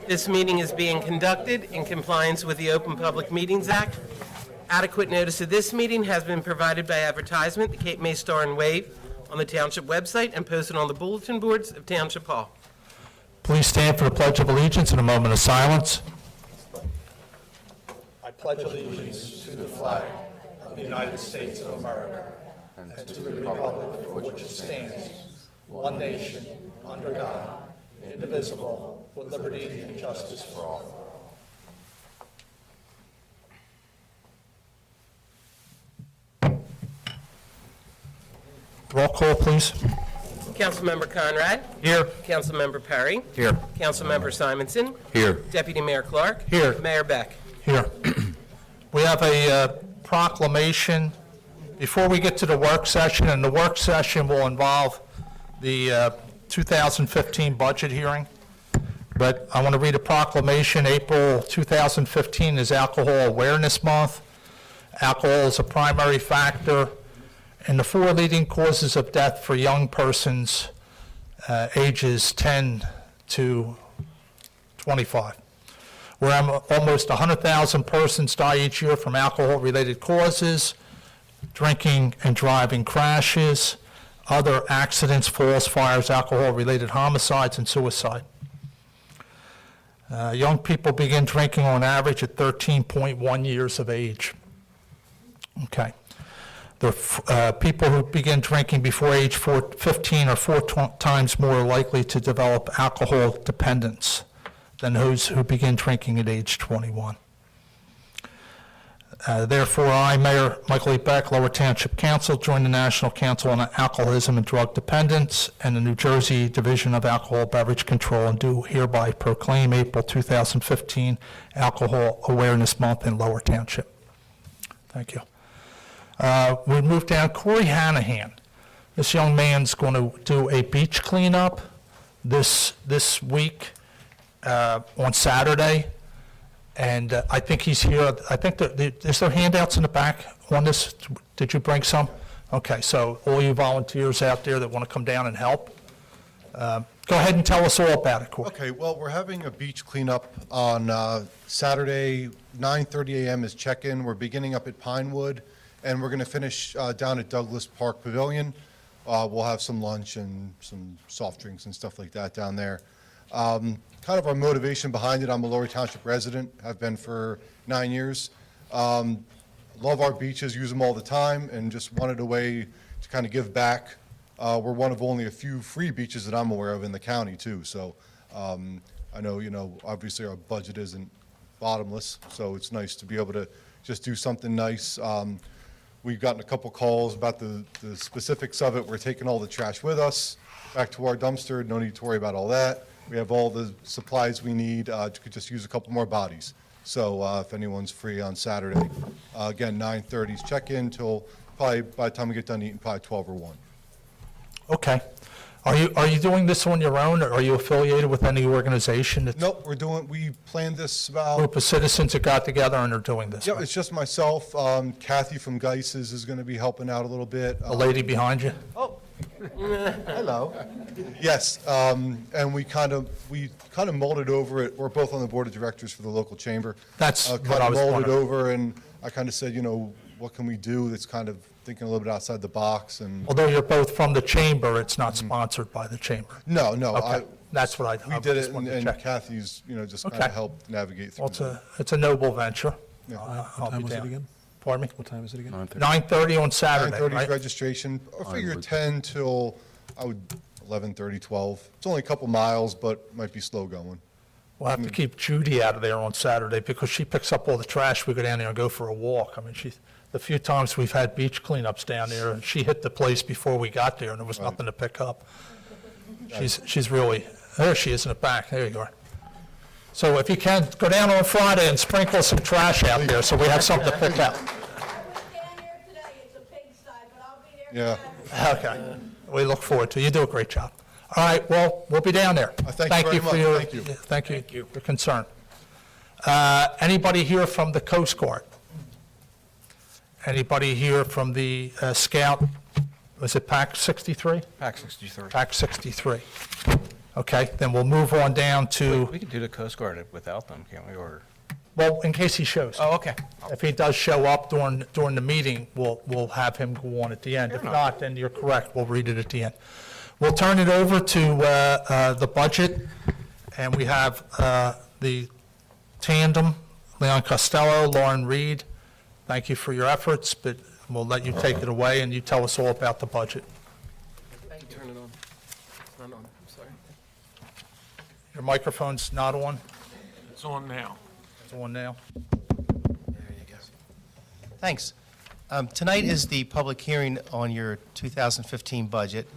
This meeting is being conducted in compliance with the Open Public Meetings Act. Adequate notice of this meeting has been provided by advertisement, the Cape May Star and Wave, on the Township website and posted on the bulletin boards of Township Hall. Please stand for the Pledge of Allegiance in a moment of silence. I pledge allegiance to the flag of the United States of America and to the republic for which it stands, one nation, under God, indivisible, with liberty and justice for all. Roll call, please. Councilmember Conrad. Here. Councilmember Perry. Here. Councilmember Simonson. Here. Deputy Mayor Clark. Here. Mayor Beck. Here. We have a proclamation before we get to the work session, and the work session will involve the 2015 budget hearing. But I want to read a proclamation. April 2015 is Alcohol Awareness Month. Alcohol is a primary factor in the 4 leading causes of death for young persons ages 10 to 25. Where almost 100,000 persons die each year from alcohol-related causes, drinking and driving crashes, other accidents, falls, fires, alcohol-related homicides, and suicide. Young people begin drinking on average at 13.1 years of age. Okay. The people who begin drinking before age 15 are 4 times more likely to develop alcohol dependence than those who begin drinking at age 21. Therefore, I, Mayor Michael E. Beck, Lower Township Council, join the National Council on Alcoholism and Drug Dependence and the New Jersey Division of Alcohol Beverage Control, and do hereby proclaim April 2015 Alcohol Awareness Month in Lower Township. Thank you. We move down. Corey Hanahan. This young man's going to do a beach cleanup this week on Saturday. And I think he's here. I think is there handouts in the back on this? Did you bring some? Okay, so all you volunteers out there that want to come down and help, go ahead and tell us all about it, Corey. Okay, well, we're having a beach cleanup on Saturday, 9:30 a.m. is check-in. We're beginning up at Pinewood, and we're going to finish down at Douglas Park Pavilion. We'll have some lunch and some soft drinks and stuff like that down there. Kind of our motivation behind it, I'm a Lower Township resident, have been for 9 years. Love our beaches, use them all the time, and just wanted a way to kind of give back. We're one of only a few free beaches that I'm aware of in the county too. So I know, obviously our budget isn't bottomless, so it's nice to be able to just do something nice. We've gotten a couple calls about the specifics of it. We're taking all the trash with us back to our dumpster. No need to worry about all that. We have all the supplies we need. Could just use a couple more bodies. So if anyone's free on Saturday, again, 9:30 is check-in till probably by the time we get done eating, probably 12 or 1. Okay. Are you doing this on your own, or are you affiliated with any organization? Nope, we planned this about. Group of citizens that got together and are doing this? Yeah, right? it's just myself. Kathy from Geis's is going to be helping out a little bit. The lady behind you? Oh, hello. Yes, and we kind of molded over it. We're both on the board of directors for the local chamber. That's kind what I of was molded wondering. over, and I kind of said, what can we do that's kind of thinking a little bit outside the box. And Although you're both from the chamber, it's not sponsored by the chamber. no, Okay, that's what I we I did just it, wanted to and check. Kathy's, just kind Okay. of helped navigate through. Well, it's a noble venture. Yeah. I'll time be was it down. again? Pardon me? What time is it again? 9:30 on Saturday, 9:30 right? registration. I figure 10 till 11:30, 12. It's only a couple miles, but might be slow going. We'll have to keep Judy out of there on Saturday because she picks up all the trash. We go down there and go for a walk. I mean, the few times we've had beach cleanups down there, and she hit the place before we got there, and there was Right. nothing to pick up. She's really, there she is in the back. There you are. So if you can, go down on Friday and sprinkle some trash out there so we have something to pick up. I was down there today, it's a pigsty, but I'll be there Yeah. Saturday. Okay. We look forward to it. You do a great job. All right, well, we'll be down there. Thank you very for much. your, Thank you. Thank you for your concern. Anybody here from the Coast Guard? Anybody here from the Scout, was it PAC 63? PAC 63. PAC 63. Okay, then we'll move on down to, We could do the Coast Guard without them, can't we, or? well, in case he shows. Oh, okay. If he does show up during the meeting, we'll have him go on at the end. If not, then you're correct, we'll read it at the end. We'll turn it over to the budget, and we have the tandem, Leon Costello, Lauren Reed. Thank you for your efforts, but we'll let you take it away, and you tell us all about the budget. Turn it on. It's not on, I'm sorry. Your microphone's not on? It's on now. It's on now. Thanks. Tonight is the public hearing on your 2015 budget,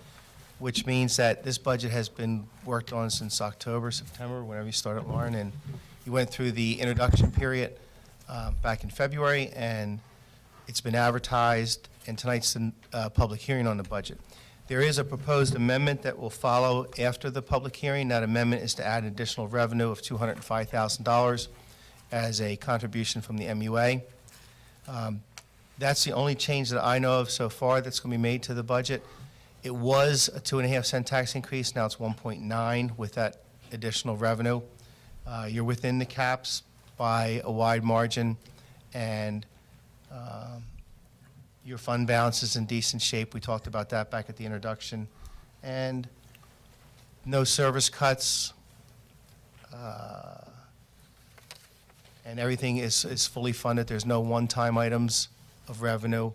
which means that this budget has been worked on since October, September, whenever you started, Lauren, and you went through the introduction period back in February, and it's been advertised, and tonight's the public hearing on the budget. There is a proposed amendment that will follow after the public hearing. That amendment is to add an additional revenue of $205,000 as a contribution from the MUA. That's the only change that I know of so far that's going to be made to the budget. It was a 2.5-cent tax increase, now it's 1.9 with that additional revenue. You're within the caps by a wide margin, and your fund balance is in decent shape. We talked about that back at the introduction. And no service cuts, and everything is fully funded. There's no one-time items of revenue.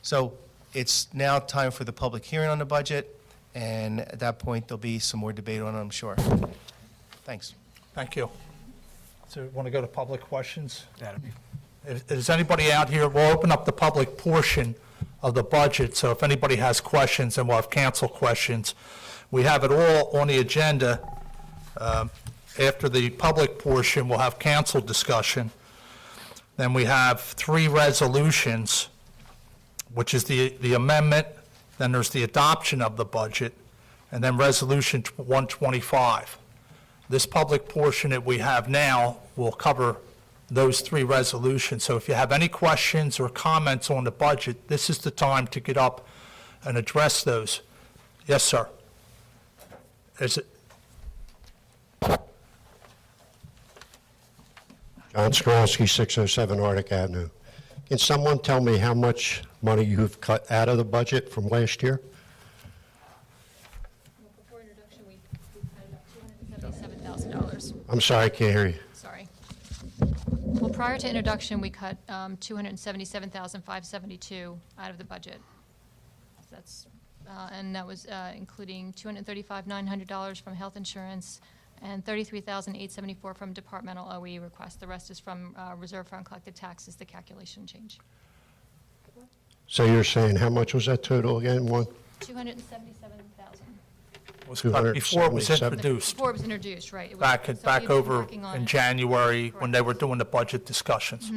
So it's now time for the public hearing on the budget, and at that point, there'll be some more debate on it, I'm sure. Thanks. Thank you. So want to go to public questions? If there's anybody out here, we'll open up the public portion of the budget, so if anybody has questions, and we'll have council questions. We have it all on the agenda. After the public portion, we'll have council discussion. Then we have 3 resolutions, which is the amendment, then there's the adoption of the budget, and then Resolution 125. This public portion that we have now will cover those 3 resolutions. So if you have any questions or comments on the budget, this is the time to get up and address those. Yes, sir. Is it? John Skronsky, 607 Arctic Avenue. Can someone tell me how much money you've cut out of the budget from last year? Well, before introduction, we cut about $277,000. I'm sorry, I can't hear you. Sorry. Well, prior to introduction, we cut $277,572 out of the budget. That's, and that was including $235,900 from health insurance and $33,874 from departmental OE requests. The rest is from reserve fund collected taxes, the calculation change. So you're saying, how much was that total again? $277,000. Was cut before it was 277. introduced, Before it was introduced, right. It was- back so we've been over working on in it. January, when they Correct. were doing the budget discussions.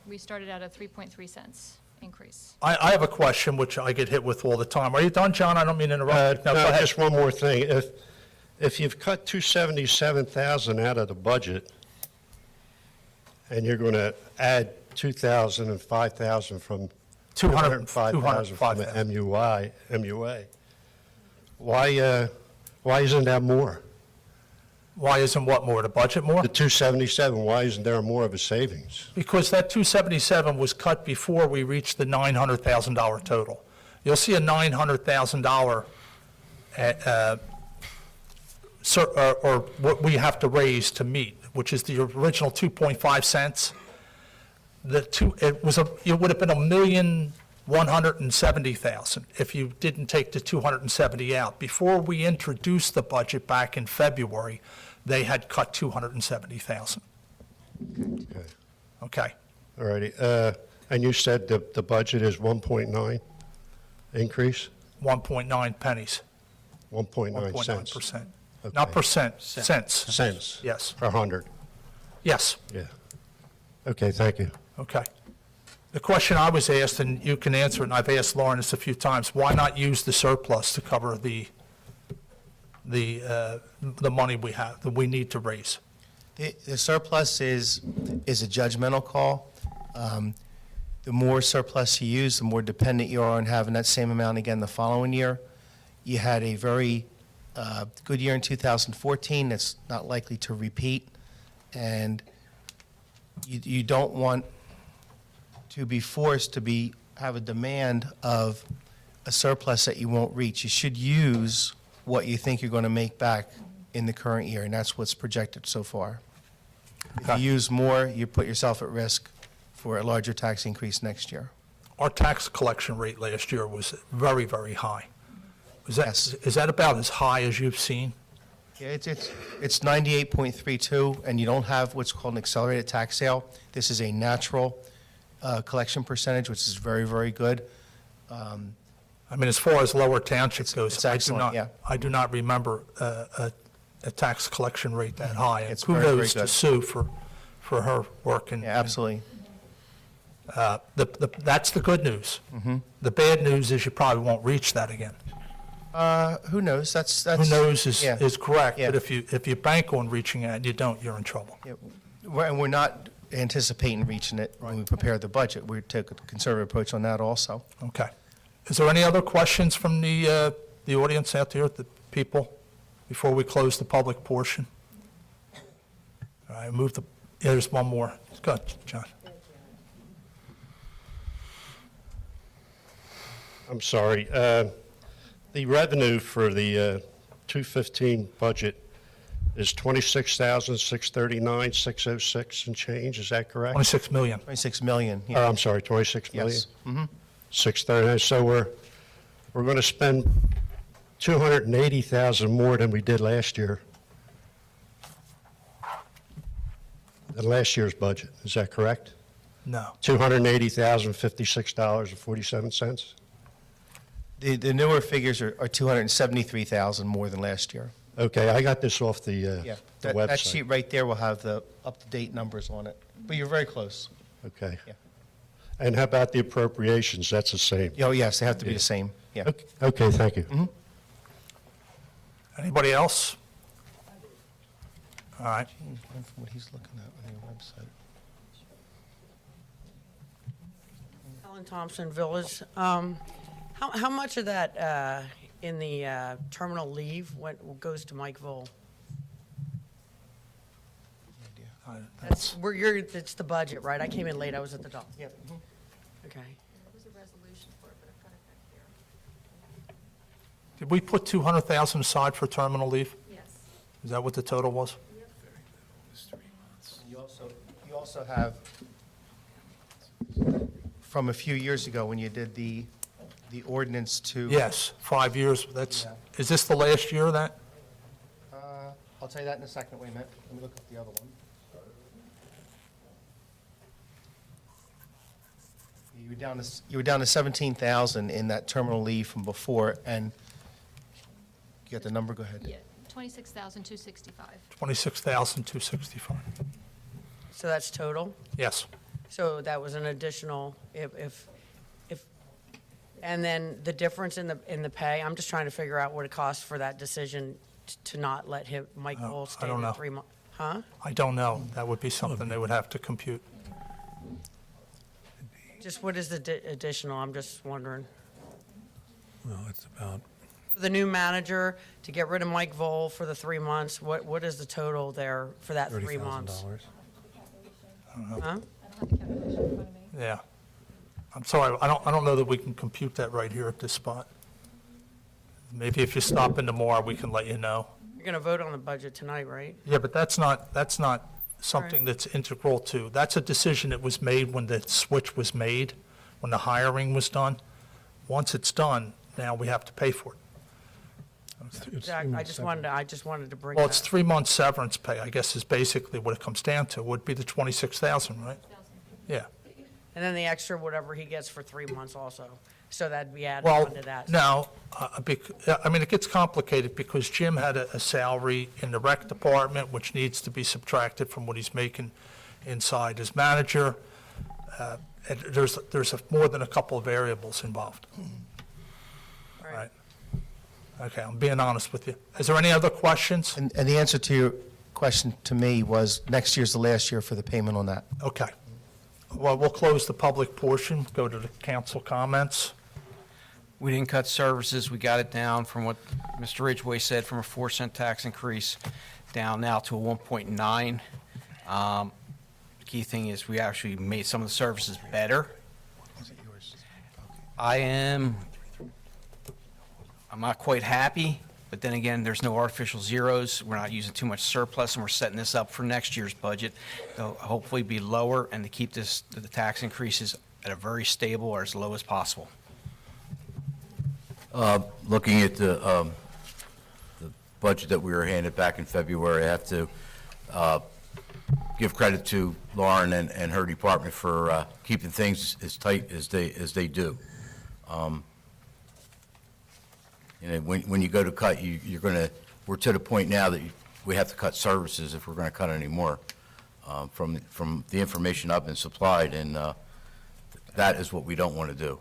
We started at a 3.3 cents increase. I have a question which I get hit with all the time. Are you done, John? I don't mean to interrupt. No, go ahead. just one more thing. If you've cut 277,000 out of the budget, and you're going to add 2,000 and 5,000 from 205,000 from the 205,000. MUA, why isn't that more? Why isn't what more, the budget more? The 277, why isn't there more of a savings? Because that 277 was cut before we reached the $900,000 total. You'll see a $900,000 or what we have to raise to meet, which is the original 2.5 cents. It would have been $1,170,000 if you didn't take the 270 out. Before we introduced the budget back in February, they had cut 270,000. Okay. Okay. All righty. And you said the budget is 1.9 increase? 1.9 pennies, 1.9 cents? 1.9%. Okay. Not percent, cents. Cents? Yes. Per 100? Yes, Yeah. Okay, thank you. okay. The question I was asked, and you can answer it, and I've asked Lauren this a few times, why not use the surplus to cover the money we have, that we need to raise? The surplus is a judgmental call. The more surplus you use, the more dependent you are on having that same amount again the following year. You had a very good year in 2014, that's not likely to repeat, and you don't want to be forced to have a demand of a surplus that you won't reach. You should use what you think you're going to make back in the current year, and that's what's projected so far. If Okay. you use more, you put yourself at risk for a larger tax increase next year. Our tax collection rate last year was very, very high. Yes. Is that about as high as you've seen? Yeah, it's 98.32, and you don't have what's called an accelerated tax sale. This is a natural collection percentage, which is very, very good. I mean, as far as Lower Township goes, it's excellent, yeah. I do not remember a tax collection rate that high. And It's very, very kudos to good. Sue for her work. And Yeah, absolutely. that's the good news. Mm-hmm. The bad news is you probably won't reach that again. Who knows? That's Who knows yeah. is correct, Yeah. but if you bank on reaching it and you don't, you're in trouble. Yeah, and we're not anticipating reaching it when we prepare the budget. We take a conservative approach on that also. Okay. Is there any other questions from the audience out there, the people, before we close the public portion? All right, there's one more. Go ahead, John. I'm sorry. The revenue for the 215 budget is 26,639,606 and change, is that correct? 26 million. 26 million. Oh, Yeah. I'm sorry, 26 million? Yes. Mhm. 639, so we're going to spend 280,000 more than we did last year. Than last year's budget, is that correct? No. $280,056.47? The newer figures are 273,000 more than last year. Okay, I got this off the Yeah, the that sheet website. right there will have the up-to-date numbers on it. But you're very close. Okay. Yeah. And how about the appropriations? That's the same? Oh, yes, they have to be Yeah. the same. Yeah. Okay, thank you. Anybody else? All right. What he's looking at on your website. Ellen Thompson Villas. How much of that in the terminal leave goes to Mike Vole? That's it's the budget, right? I came in late. I was at the dock. Yep. Okay. There's a resolution for it, but I've got it back here. Did we put 200,000 aside for terminal leave? Yes. Is that what the total was? You also have, from a few years ago, when you did the ordinance to. Yes, 5 years. Yeah. Is this the last year of that? I'll tell you that in a second. Wait a minute. Let me look at the other one. You were down to 17,000 in that terminal leave from before, and you got the number? Go ahead. Yeah, 26,265. 26,265. So that's total. Yes. So that was an additional if. And then the difference in the pay. I'm just trying to figure out what it costs for that decision to not let Mike Oh, Vole I stay don't know. for 3 months. Huh? I don't know. That would be something they would have to compute. Just what is the additional? I'm just wondering. Well, it's about, For the new manager, to get rid of Mike Vole for the 3 months, what is the total there for that 3 months? $30,000. Huh? I don't have the calculation in front of me. Yeah. I'm sorry, I don't know that we can compute that right here at this spot. Maybe if you stop in tomorrow, we can let you know. You're going to vote on the budget tonight, right? Yeah, but that's not something that's integral to, that's a decision that was made when the switch was made, when the hiring was done. Once it's done, now we have to pay for it. Zach, I just wanted to bring Well, it's that. 3 months severance pay, I guess is basically what it comes down to, would be the 26,000, right? Yeah. And then the extra whatever he gets for 3 months also. So that'd be added Well, onto that. no, I mean, it gets complicated because Jim had a salary in the rec department, which needs to be subtracted from what he's making inside as manager. And there's more than a couple of variables involved. All Right. Okay, I'm being honest with you. Is there any other questions? And the answer to your question to me was, next year's the last year for the payment on that. Okay. Well, we'll close the public portion, go to the council comments. We didn't cut services. We got it down from what Mr. Ridgway said, from a 4-cent tax increase down now to a 1.9. The key thing is we actually made some of the services better. I'm not quite happy, but then again, there's no artificial zeros. We're not using too much surplus, and we're setting this up for next year's budget. They'll hopefully be lower and to keep the tax increases at a very stable or as low as possible. Looking at the budget that we were handed back in February, I have to give credit to Lauren and her department for keeping things as tight as they do. When you go to cut, we're to the point now that we have to cut services if we're going to cut any more. From the information I've been supplied, and that is what we don't want to do.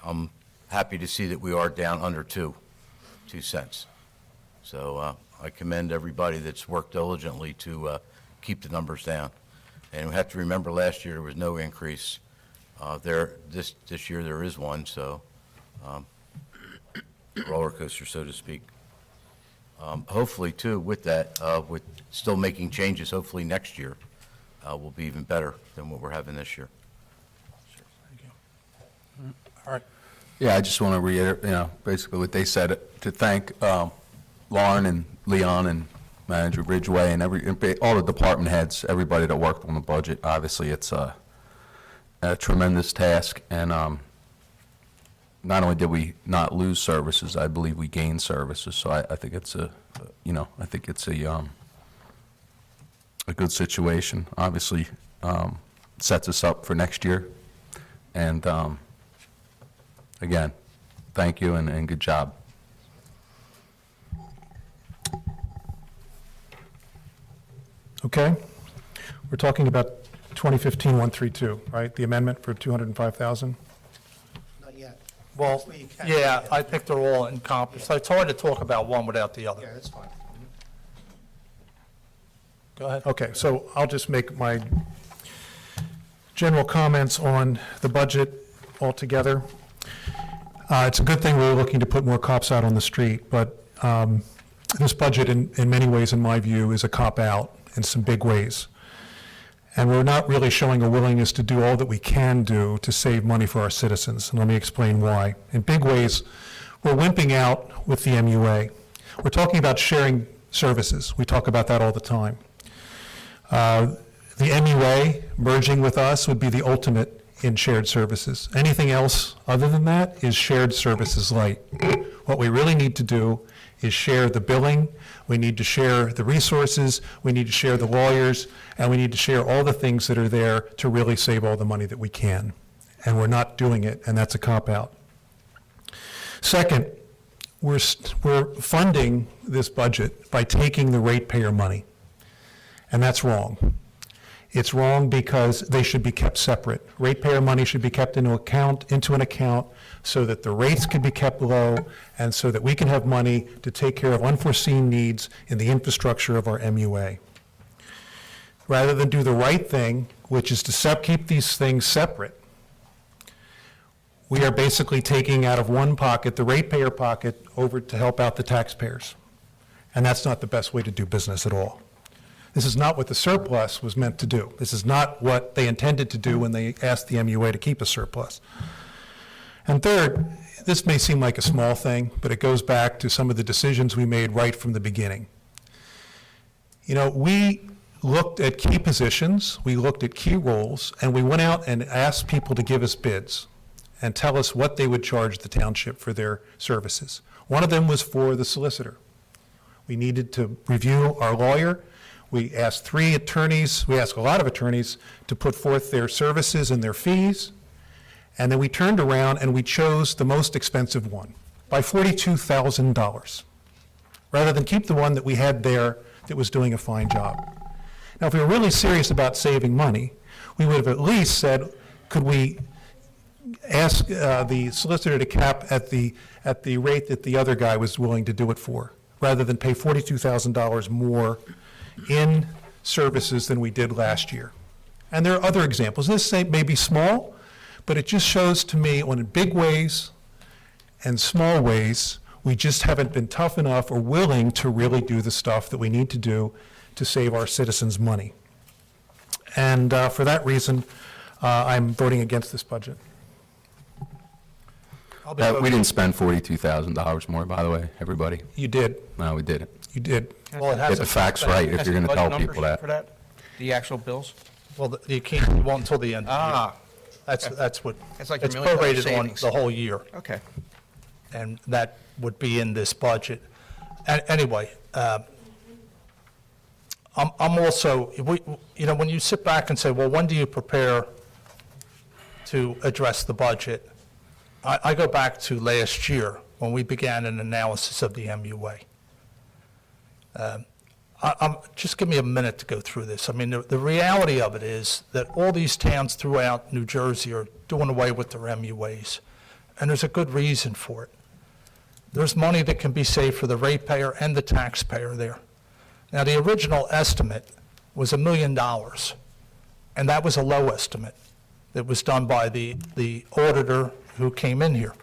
I'm happy to see that we are down under 2 cents. So I commend everybody that's worked diligently to keep the numbers down. And we have to remember last year there was no increase. This year there is one, so roller coaster, so to speak. Hopefully, too, with that, with still making changes, hopefully next year will be even better than what we're having this year. All right. Yeah, I just want to reiterate, basically what they said, to thank Lauren and Leon and Manager Ridgway and all the department heads, everybody that worked on the budget. Obviously, it's a tremendous task, and not only did we not lose services, I believe we gained services. So I think it's a good situation. Obviously, sets us up for next year, and again, thank you and good job. Okay. We're talking about 2015-132, right? The amendment for 205,000? Not yet. Well, That's what you can- yeah, I think they're all encompassed. It's hard to talk about one without the other. Yeah, that's fine. Go ahead. Okay, so I'll just make my general comments on the budget altogether. It's a good thing we're looking to put more cops out on the street, but this budget, in many ways, in my view, is a cop-out in some big ways. And we're not really showing a willingness to do all that we can do to save money for our citizens. And let me explain why. In big ways, we're wimping out with the MUA. We're talking about sharing services. We talk about that all the time. The MUA merging with us would be the ultimate in shared services. Anything else other than that is shared services light. What we really need to do is share the billing, we need to share the resources, we need to share the lawyers, and we need to share all the things that are there to really save all the money that we can. And we're not doing it, and that's a cop-out. Second, we're funding this budget by taking the ratepayer money, and that's wrong. It's wrong because they should be kept separate. Ratepayer money should be kept into an account so that the rates can be kept low and so that we can have money to take care of unforeseen needs in the infrastructure of our MUA. Rather than do the right thing, which is to keep these things separate, we are basically taking out of one pocket, the ratepayer pocket, over to help out the taxpayers. And that's not the best way to do business at all. This is not what the surplus was meant to do. This is not what they intended to do when they asked the MUA to keep a surplus. And third, this may seem like a small thing, but it goes back to some of the decisions we made right from the beginning. We looked at key positions, we looked at key roles, and we went out and asked people to give us bids and tell us what they would charge the township for their services. One of them was for the solicitor. We needed to review our lawyer. We asked 3 attorneys, we asked a lot of attorneys to put forth their services and their fees, and then we turned around and we chose the most expensive one by $42,000, rather than keep the one that we had there that was doing a fine job. Now, if we were really serious about saving money, we would have at least said, could we ask the solicitor to cap at the rate that the other guy was willing to do it for, rather than pay $42,000 more in services than we did last year. And there are other examples. This may be small, but it just shows to me, in big ways, and small ways. We just haven't been tough enough or willing to really do the stuff that we need to do to save our citizens money. And for that reason, I'm voting against this budget. I'll be We voting- didn't spend $42,000 more, by the way, everybody. You did, No, we didn't. you did. Well, it Get hasn't the facts been- right if has you're the going to budget tell people numbers that. for The actual bills? Well, you can't, you won't until the end of the year. Ah, That's what, That's like your it's $1 million prorated on savings. the whole year, okay. and that would be in this budget. Anyway, I'm also, when you sit back and say, well, when do you prepare to address the budget? I go back to last year when we began an analysis of the MUA. Just give me a minute to go through this. I mean, the reality of it is that all these towns throughout New Jersey are doing away with their MUAs, and there's a good reason for it. There's money that can be saved for the ratepayer and the taxpayer there. Now, the original estimate was $1 million, and that was a low estimate that was done by the auditor who came in here.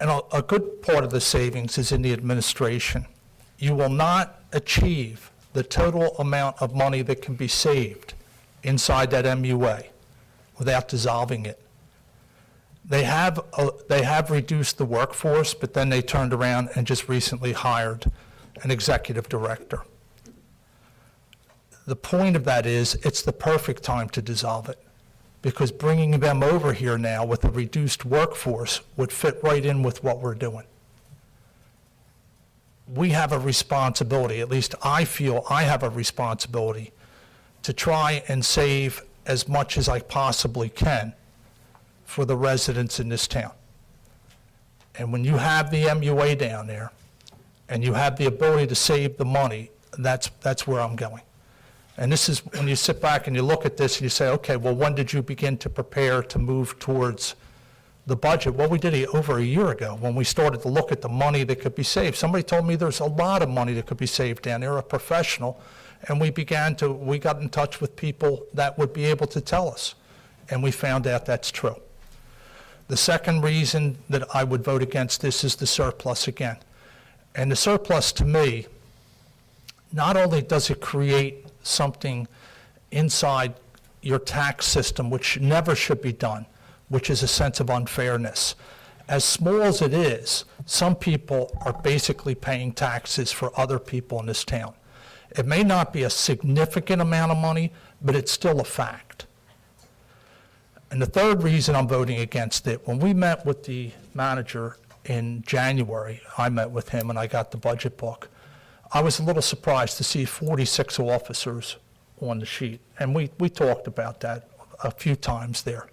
And a good part of the savings is in the administration. You will not achieve the total amount of money that can be saved inside that MUA without dissolving it. They have reduced the workforce, but then they turned around and just recently hired an executive director. The point of that is it's the perfect time to dissolve it, because bringing them over here now with a reduced workforce would fit right in with what we're doing. We have a responsibility, at least I feel I have a responsibility, to try and save as much as I possibly can for the residents in this town. And when you have the MUA down there, and you have the ability to save the money, that's where I'm going. And this is when you sit back and you look at this and you say, okay, well, when did you begin to prepare to move towards the budget? Well, we did it over a year ago when we started to look at the money that could be saved. Somebody told me there's a lot of money that could be saved down there, a professional, and we got in touch with people that would be able to tell us, and we found out that's true. The second reason that I would vote against this is the surplus again. And the surplus, to me, not only does it create something inside your tax system, which never should be done, which is a sense of unfairness. As small as it is, some people are basically paying taxes for other people in this town. It may not be a significant amount of money, but it's still a fact. And the third reason I'm voting against it, when we met with the manager in January, I met with him and I got the budget book. I was a little surprised to see 46 officers on the sheet, and we talked about that a few times there.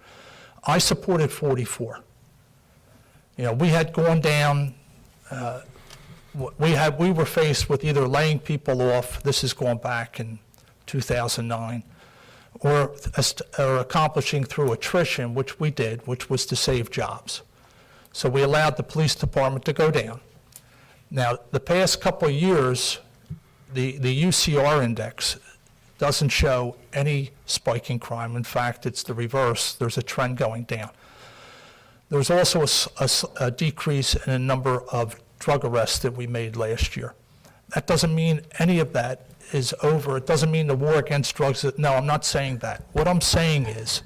I supported 44. We had gone down, we were faced with either laying people off, this is going back in 2009, or accomplishing through attrition, which we did, which was to save jobs. So we allowed the police department to go down. Now, the past couple of years, the UCR index doesn't show any spike in crime. In fact, it's the reverse. There's a trend going down. There's also a decrease in the number of drug arrests that we made last year. That doesn't mean any of that is over. It doesn't mean the war against drugs. No, I'm not saying that. What I'm saying is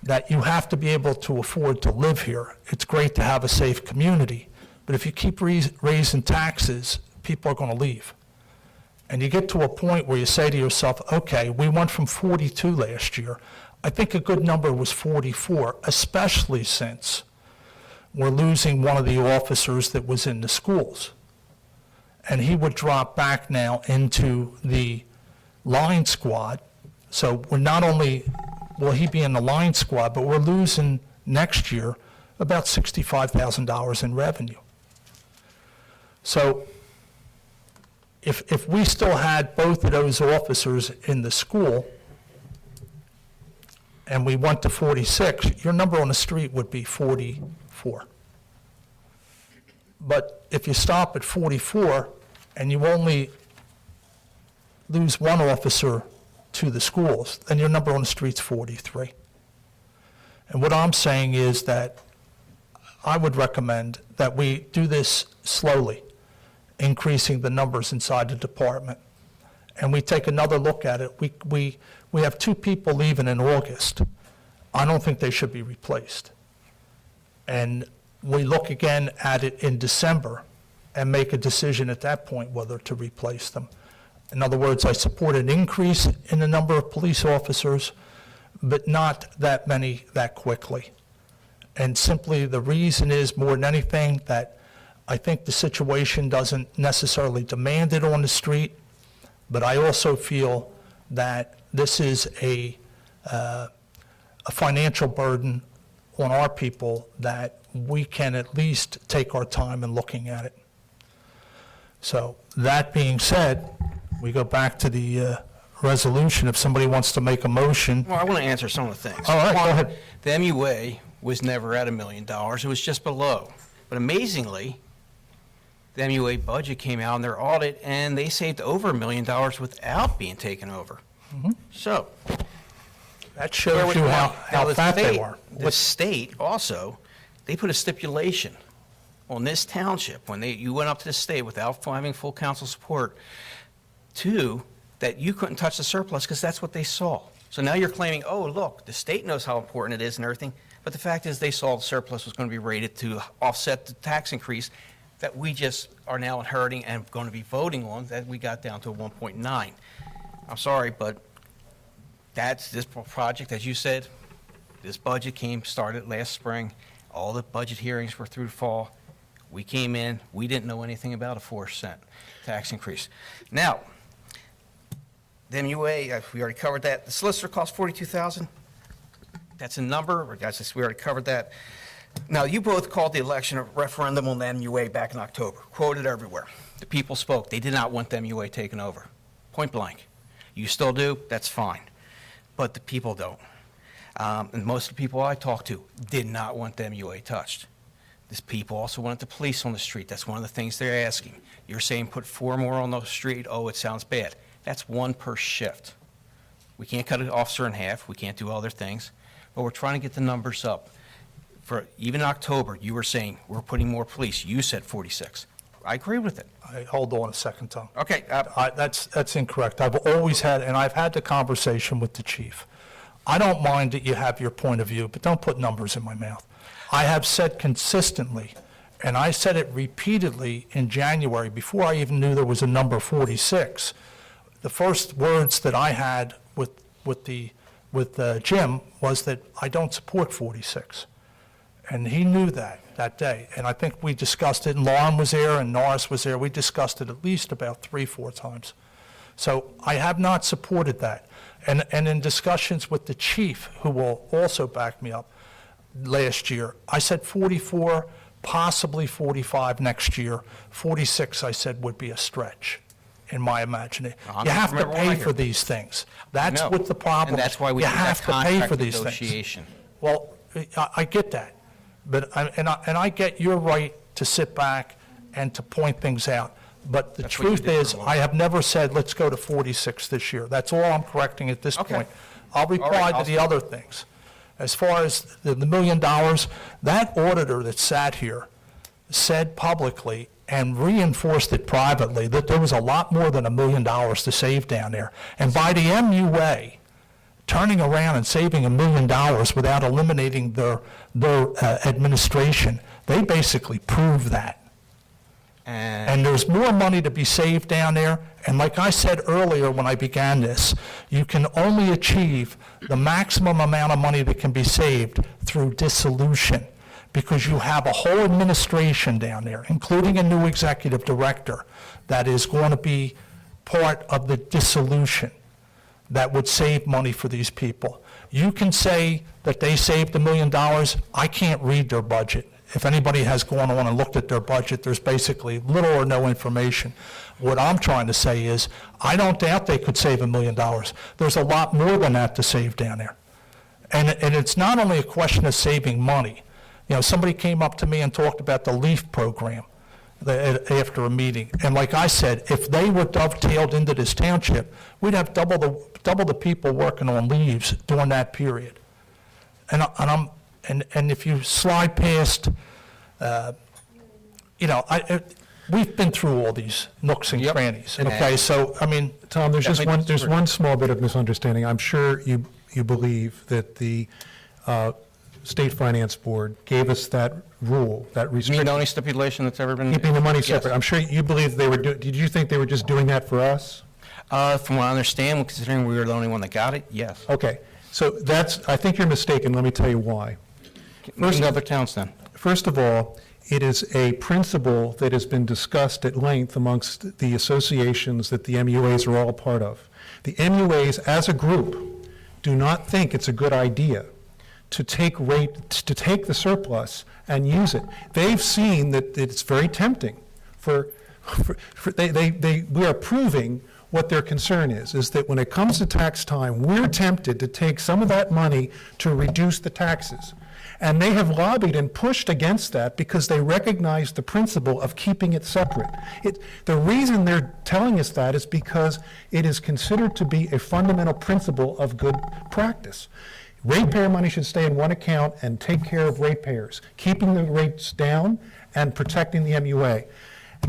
that you have to be able to afford to live here. It's great to have a safe community, but if you keep raising taxes, people are going to leave. And you get to a point where you say to yourself, okay, we went from 42 last year. I think a good number was 44, especially since we're losing one of the officers that was in the schools. And he would drop back now into the line squad. So we're not only will he be in the line squad, but we're losing next year about $65,000 in revenue. So if we still had both of those officers in the school and we went to 46, your number on the street would be 44. But if you stop at 44 and you only lose one officer to the schools, then your number on the street's 43. And what I'm saying is that I would recommend that we do this slowly, increasing the numbers inside the department. And we take another look at it. We have 2 people leaving in August. I don't think they should be replaced. And we look again at it in December and make a decision at that point whether to replace them. In other words, I support an increase in the number of police officers, but not that many that quickly. And simply the reason is, more than anything, that I think the situation doesn't necessarily demand it on the street, but I also feel that this is a financial burden on our people that we can at least take our time in looking at it. So that being said, we go back to the resolution. If somebody wants to make a motion. Well, I want to answer some of the things. All right, go ahead. The MUA was never at $1 million. It was just below. But amazingly, the MUA budget came out in their audit, and they saved over $1 million without being taken over. So That shows you how the fat they state- were. The state also, they put a stipulation on this township, when you went up to the state without having full council support, that you couldn't touch the surplus because that's what they saw. So now you're claiming, oh, look, the state knows how important it is and everything, but the fact is they saw the surplus was going to be rated to offset the tax increase that we just are now inheriting and going to be voting on, that we got down to a 1.9. I'm sorry, but that's this project, as you said, this budget started last spring. All the budget hearings were through the fall. We came in, we didn't know anything about a 4% tax increase. Now, the MUA, we already covered that. The solicitor cost $42,000. That's a number, we already covered that. Now, you both called the election a referendum on the MUA back in October, quoted everywhere. The people spoke. They did not want the MUA taken over, point blank. You still do, that's fine, but the people don't. And most of the people I talked to did not want the MUA touched. These people also wanted the police on the street. That's one of the things they're asking. You're saying put 4 more on the street, oh, it sounds bad. That's 1 per shift. We can't cut an officer in half, we can't do other things, but we're trying to get the numbers up. For even October, you were saying we're putting more police. You said 46. I agree with it. Hold on a second, Tom. Okay. That's incorrect. I've always had, and I've had the conversation with the chief. I don't mind that you have your point of view, but don't put numbers in my mouth. I have said consistently, and I said it repeatedly in January, before I even knew there was a number 46. The first words that I had with Jim was that I don't support 46. And he knew that day. And I think we discussed it, and Lauren was there, and Norris was there. We discussed it at least about 3-4 times. So I have not supported that. And in discussions with the chief, who will also back me up, last year, I said 44, possibly 45 next year. 46, I said, would be a stretch, in my imagination. You have to pay for these things. That's what the problem is. And that's why we you did have that to pay contract for these things. negotiation. Well, I get that, but I get your right to sit back and to point things out. But the That's what you truth did is, for a I have never said, let's go to 46 this year. That's all I'm correcting at this Okay. point. I'll All reply right, to I'll the stop. other things. As far as the $1 million, that auditor that sat here said publicly and reinforced it privately that there was a lot more than $1 million to save down there. And by the MUA turning around and saving $1 million without eliminating their administration, they basically proved that. And there's more money to be saved down there. And like I said earlier when I began this, you can only achieve the maximum amount of money that can be saved through dissolution, because you have a whole administration down there, including a new executive director, that is going to be part of the dissolution that would save money for these people. You can say that they saved $1 million. I can't read their budget. If anybody has gone on and looked at their budget, there's basically little or no information. What I'm trying to say is, I don't doubt they could save $1 million. There's a lot more than that to save down there. And it's not only a question of saving money. You know, somebody came up to me and talked about the LEAF program after a meeting. And like I said, if they were dovetailed into this township, we'd have double the people working on leaves during that period. And if you slide past You know, we've been through all these nooks and Yep. crannies, And okay? So, I mean, Tom, there's just Definitely one, there's disagree. one small bit of misunderstanding. I'm sure you believe that the State Finance Board gave us that rule, that You mean restriction, the only stipulation that's ever been? keeping the money Yes. separate. I'm sure you believe they were did you think they were just doing that for us? From what I understand, considering we were the only one that got it, yes. Okay, so I think you're mistaken. Let me tell you why. First, other towns then. First of all, it is a principle that has been discussed at length amongst the associations that the MUAs are all a part of. The MUAs, as a group, do not think it's a good idea to take the surplus and use it. They've seen that it's very tempting we are proving what their concern is that when it comes to tax time, we're tempted to take some of that money to reduce the taxes. And they have lobbied and pushed against that because they recognize the principle of keeping it separate. The reason they're telling us that is because it is considered to be a fundamental principle of good practice. Ratepayer money should stay in one account and take care of ratepayers, keeping the rates down and protecting the MUA,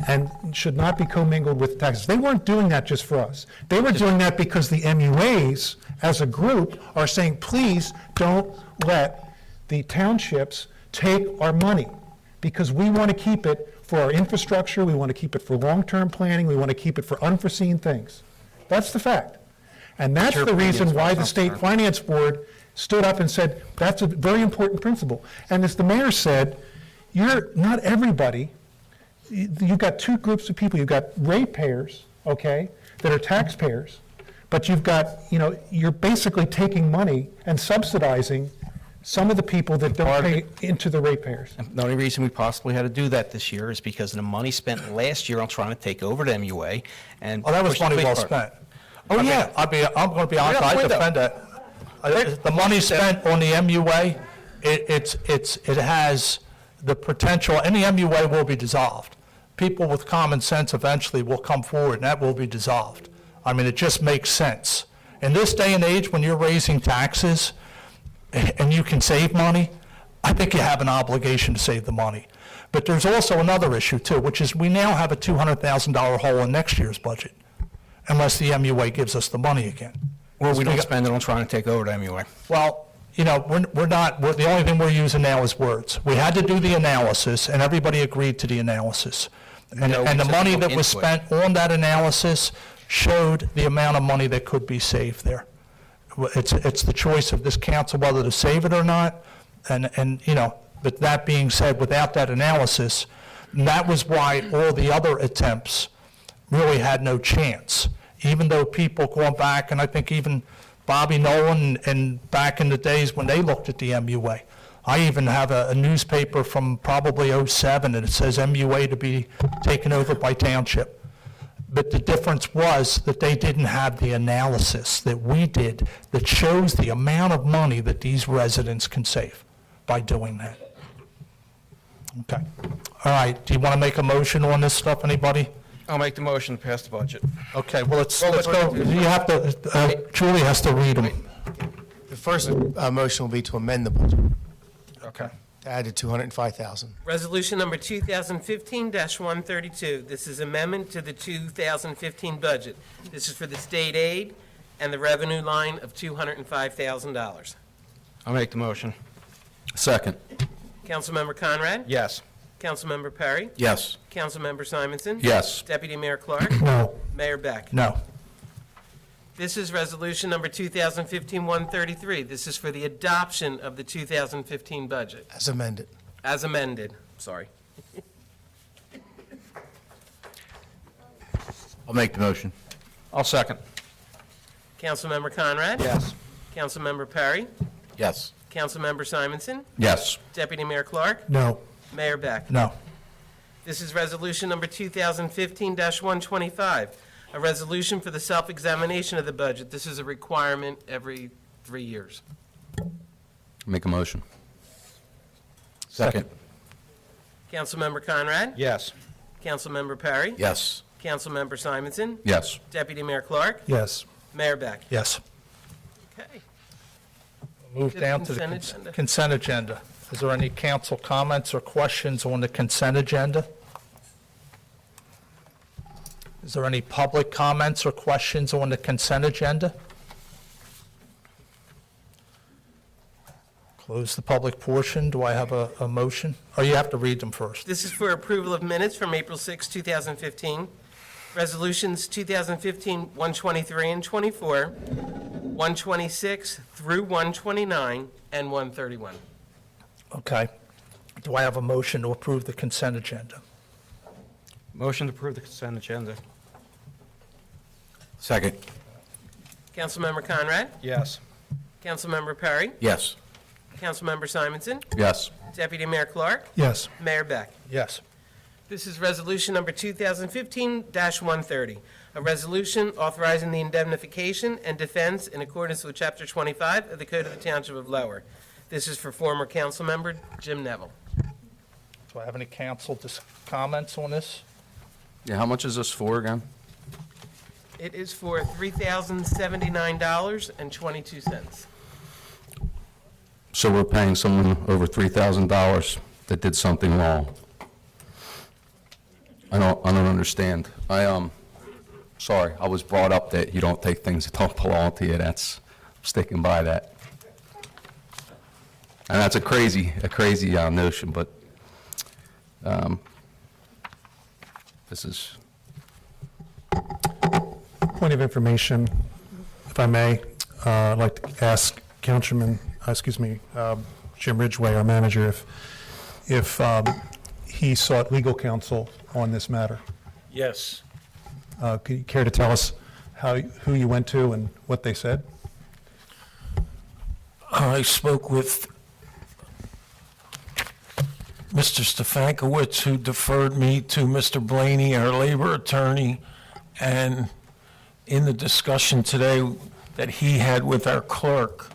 and should not be commingled with taxes. They weren't doing that just for us. They were doing that because the MUAs, as a group, are saying, please don't let the townships take our money, because we want to keep it for our infrastructure, we want to keep it for long-term planning, we want to keep it for unforeseen things. That's the fact. And that's your the opinion reason as well, why the I'm State sorry. Finance Board stood up and said, that's a very important principle. And as the mayor said, not everybody, you've got two groups of people. You've got ratepayers, okay, that are taxpayers, but you've got, you're basically taking money and subsidizing some of the people that don't pay into the ratepayers. The only reason we possibly had to do that this year is because of the money spent last year on trying to take over the MUA and. oh, that was push the money big well part. spent. Oh, I mean, yeah. I'm going to be honest, I point, though. defend it. The money spent on the MUA, it has the potential, and the MUA will be dissolved. People with common sense eventually will come forward, and that will be dissolved. I mean, it just makes sense. In this day and age, when you're raising taxes and you can save money, I think you have an obligation to save the money. But there's also another issue, too, which is we now have a $200,000 hole in next year's budget, unless the MUA gives us the money again. Or we don't spend it on trying to take over the MUA. Well, the only thing we're using now is words. We had to do the analysis, and everybody agreed to the analysis. And No, and the we money took that was input. spent on that analysis showed the amount of money that could be saved there. It's the choice of this council whether to save it or not, but that being said, without that analysis, that was why all the other attempts really had no chance, even though people going back, and I think even Bobby Nolan and back in the days when they looked at the MUA. I even have a newspaper from probably '07, and it says MUA to be taken over by Township. But the difference was that they didn't have the analysis that we did that shows the amount of money that these residents can save by doing that. Okay. All right, do you want to make a motion on this stuff, anybody? I'll make the motion to pass the budget. Okay, well, let's go. You have to, Julie has to read them. The first motion will be to amend the budget, Okay. to add the 205,000. Resolution number 2015-132. This is amendment to the 2015 budget. This is for the state aid and the revenue line of $205,000. I'll make the motion. Second. Councilmember Conrad? Yes. Councilmember Perry? Yes. Councilmember Simonson? Yes. Deputy Mayor Clark? No. Mayor Beck? No. This is resolution number 2015-133. This is for the adoption of the 2015 budget, As amended. as amended. Sorry. I'll make the motion. I'll second. Councilmember Conrad? Yes. Councilmember Perry? Yes. Councilmember Simonson? Yes. Deputy Mayor Clark? No. Mayor Beck? No. This is resolution number 2015-125, a resolution for the self-examination of the budget. This is a requirement every 3 years. Make a motion. Second. Councilmember Conrad? Yes. Councilmember Perry? Yes. Councilmember Simonson? Yes. Deputy Mayor Clark? Yes. Mayor Beck? Yes. Okay. Move To the down to the consent agenda. consent agenda. Is there any council comments or questions on the consent agenda? Is there any public comments or questions on the consent agenda? Close the public portion. Do I have a motion? Or you have to read them first. This is for approval of minutes from April 6, 2015. Resolutions 2015-123 and 24, 126 through 129, and 131. Okay. Do I have a motion to approve the consent agenda? Motion to approve the consent agenda. Second. Councilmember Conrad? Yes. Councilmember Perry? Yes. Councilmember Simonson? Yes. Deputy Mayor Clark? Yes. Mayor Beck? Yes. This is resolution number 2015-130, a resolution authorizing the indemnification and defense in accordance with Chapter 25 of the Code of the Township of Lower. This is for former council member Jim Neville. Do I have any council comments on this? Yeah, how much is this for again? It is for $3,079.22. So we're paying someone over $3,000 that did something wrong. I don't understand. Sorry, I was brought up that you don't take things that don't belong to you. I'm sticking by that. And that's a crazy notion, but this is, Point of information, if I may, I'd like to ask Jim Ridgway, our manager, if he sought legal counsel on this matter. Yes. Could you care to tell us who you went to and what they said? I spoke with Mr. Stefankowitz, who deferred me to Mr. Blaney, our labor attorney, and in the discussion today that he had with our clerk,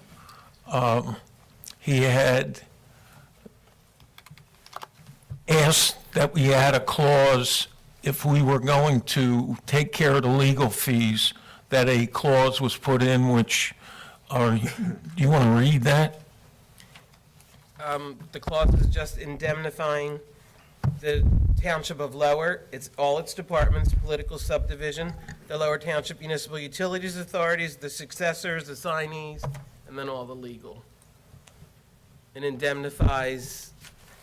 he had asked that we add a clause if we were going to take care of the legal fees, that a clause was put in which, do you want to read that? The clause is just indemnifying the Township of Lower, all its departments, political subdivision, the Lower Township Municipal Utilities Authorities, the successors, assignees, and then all the legal. And indemnifies,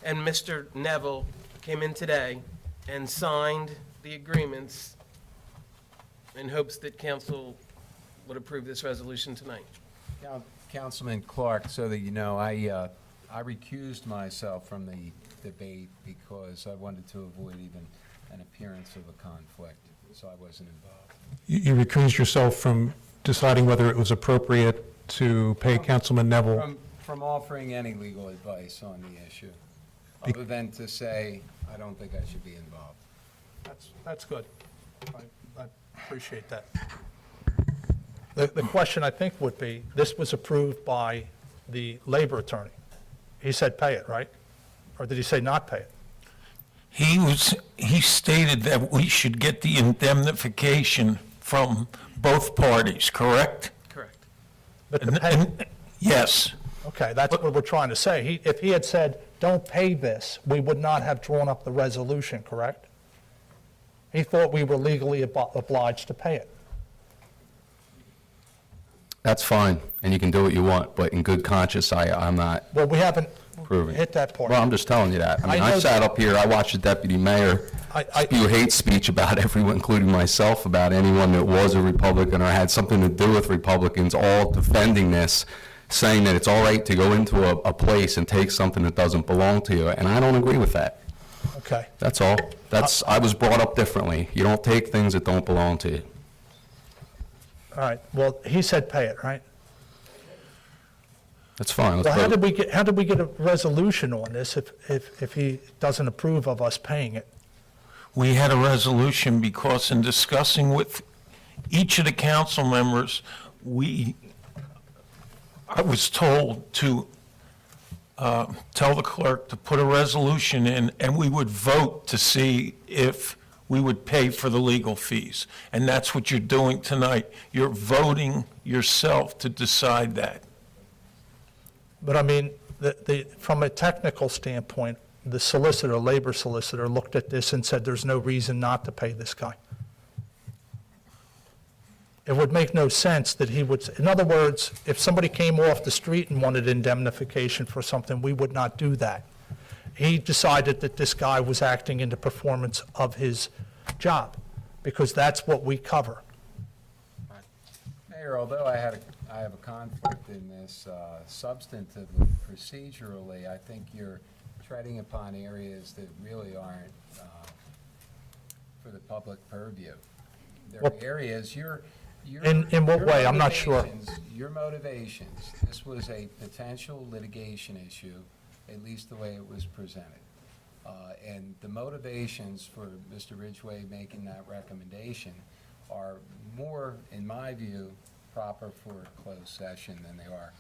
and Mr. Neville came in today and signed the agreements in hopes that council would approve this resolution tonight. Councilman Clark, so that you know, I recused myself from the debate because I wanted to avoid even an appearance of a conflict, so I wasn't involved. You recused yourself from deciding whether it was appropriate to pay Councilman Neville. From offering any legal advice on the issue, other than to say, I don't think I should be involved. That's good. I appreciate that. The question, I think, would be, this was approved by the labor attorney. He said pay it, right? Or did he say not pay it? He stated that we should get the indemnification from both parties, correct? Correct. But the pay, Yes. okay, that's what we're trying to say. If he had said, don't pay this, we would not have drawn up the resolution, correct? He thought we were legally obliged to pay it. that's fine, and you can do what you want, but in good conscience, I'm not Well, we haven't approving. hit that part. Well, I'm just telling you that. I mean, I know I sat that- up here, I watched the deputy mayor spew hate speech about everyone, including myself, about anyone that was a Republican or had something to do with Republicans, all defending this, saying that it's all right to go into a place and take something that doesn't belong to you, and I don't agree with that. Okay. That's all. I was brought up differently. You don't take things that don't belong to you. All right, well, he said pay it, right? That's fine. Let's Well, how vote. did we get a resolution on this if he doesn't approve of us paying it? We had a resolution because in discussing with each of the council members, I was told to tell the clerk to put a resolution in, and we would vote to see if we would pay for the legal fees. And that's what you're doing tonight. You're voting yourself to decide that. But I mean, from a technical standpoint, the solicitor, labor solicitor, looked at this and said there's no reason not to pay this guy. It would make no sense that he would, in other words, if somebody came off the street and wanted indemnification for something, we would not do that. He decided that this guy was acting in the performance of his job, because that's what we cover. Mayor, although I have a conflict in this, substantively, procedurally, I think you're treading upon areas that really aren't for the public purview. There are What- areas, In what your way? I'm not sure. motivations- Your motivations, this was a potential litigation issue, at least the way it was presented. And the motivations for Mr. Ridgway making that recommendation are more, in my view, proper for a closed session than they are.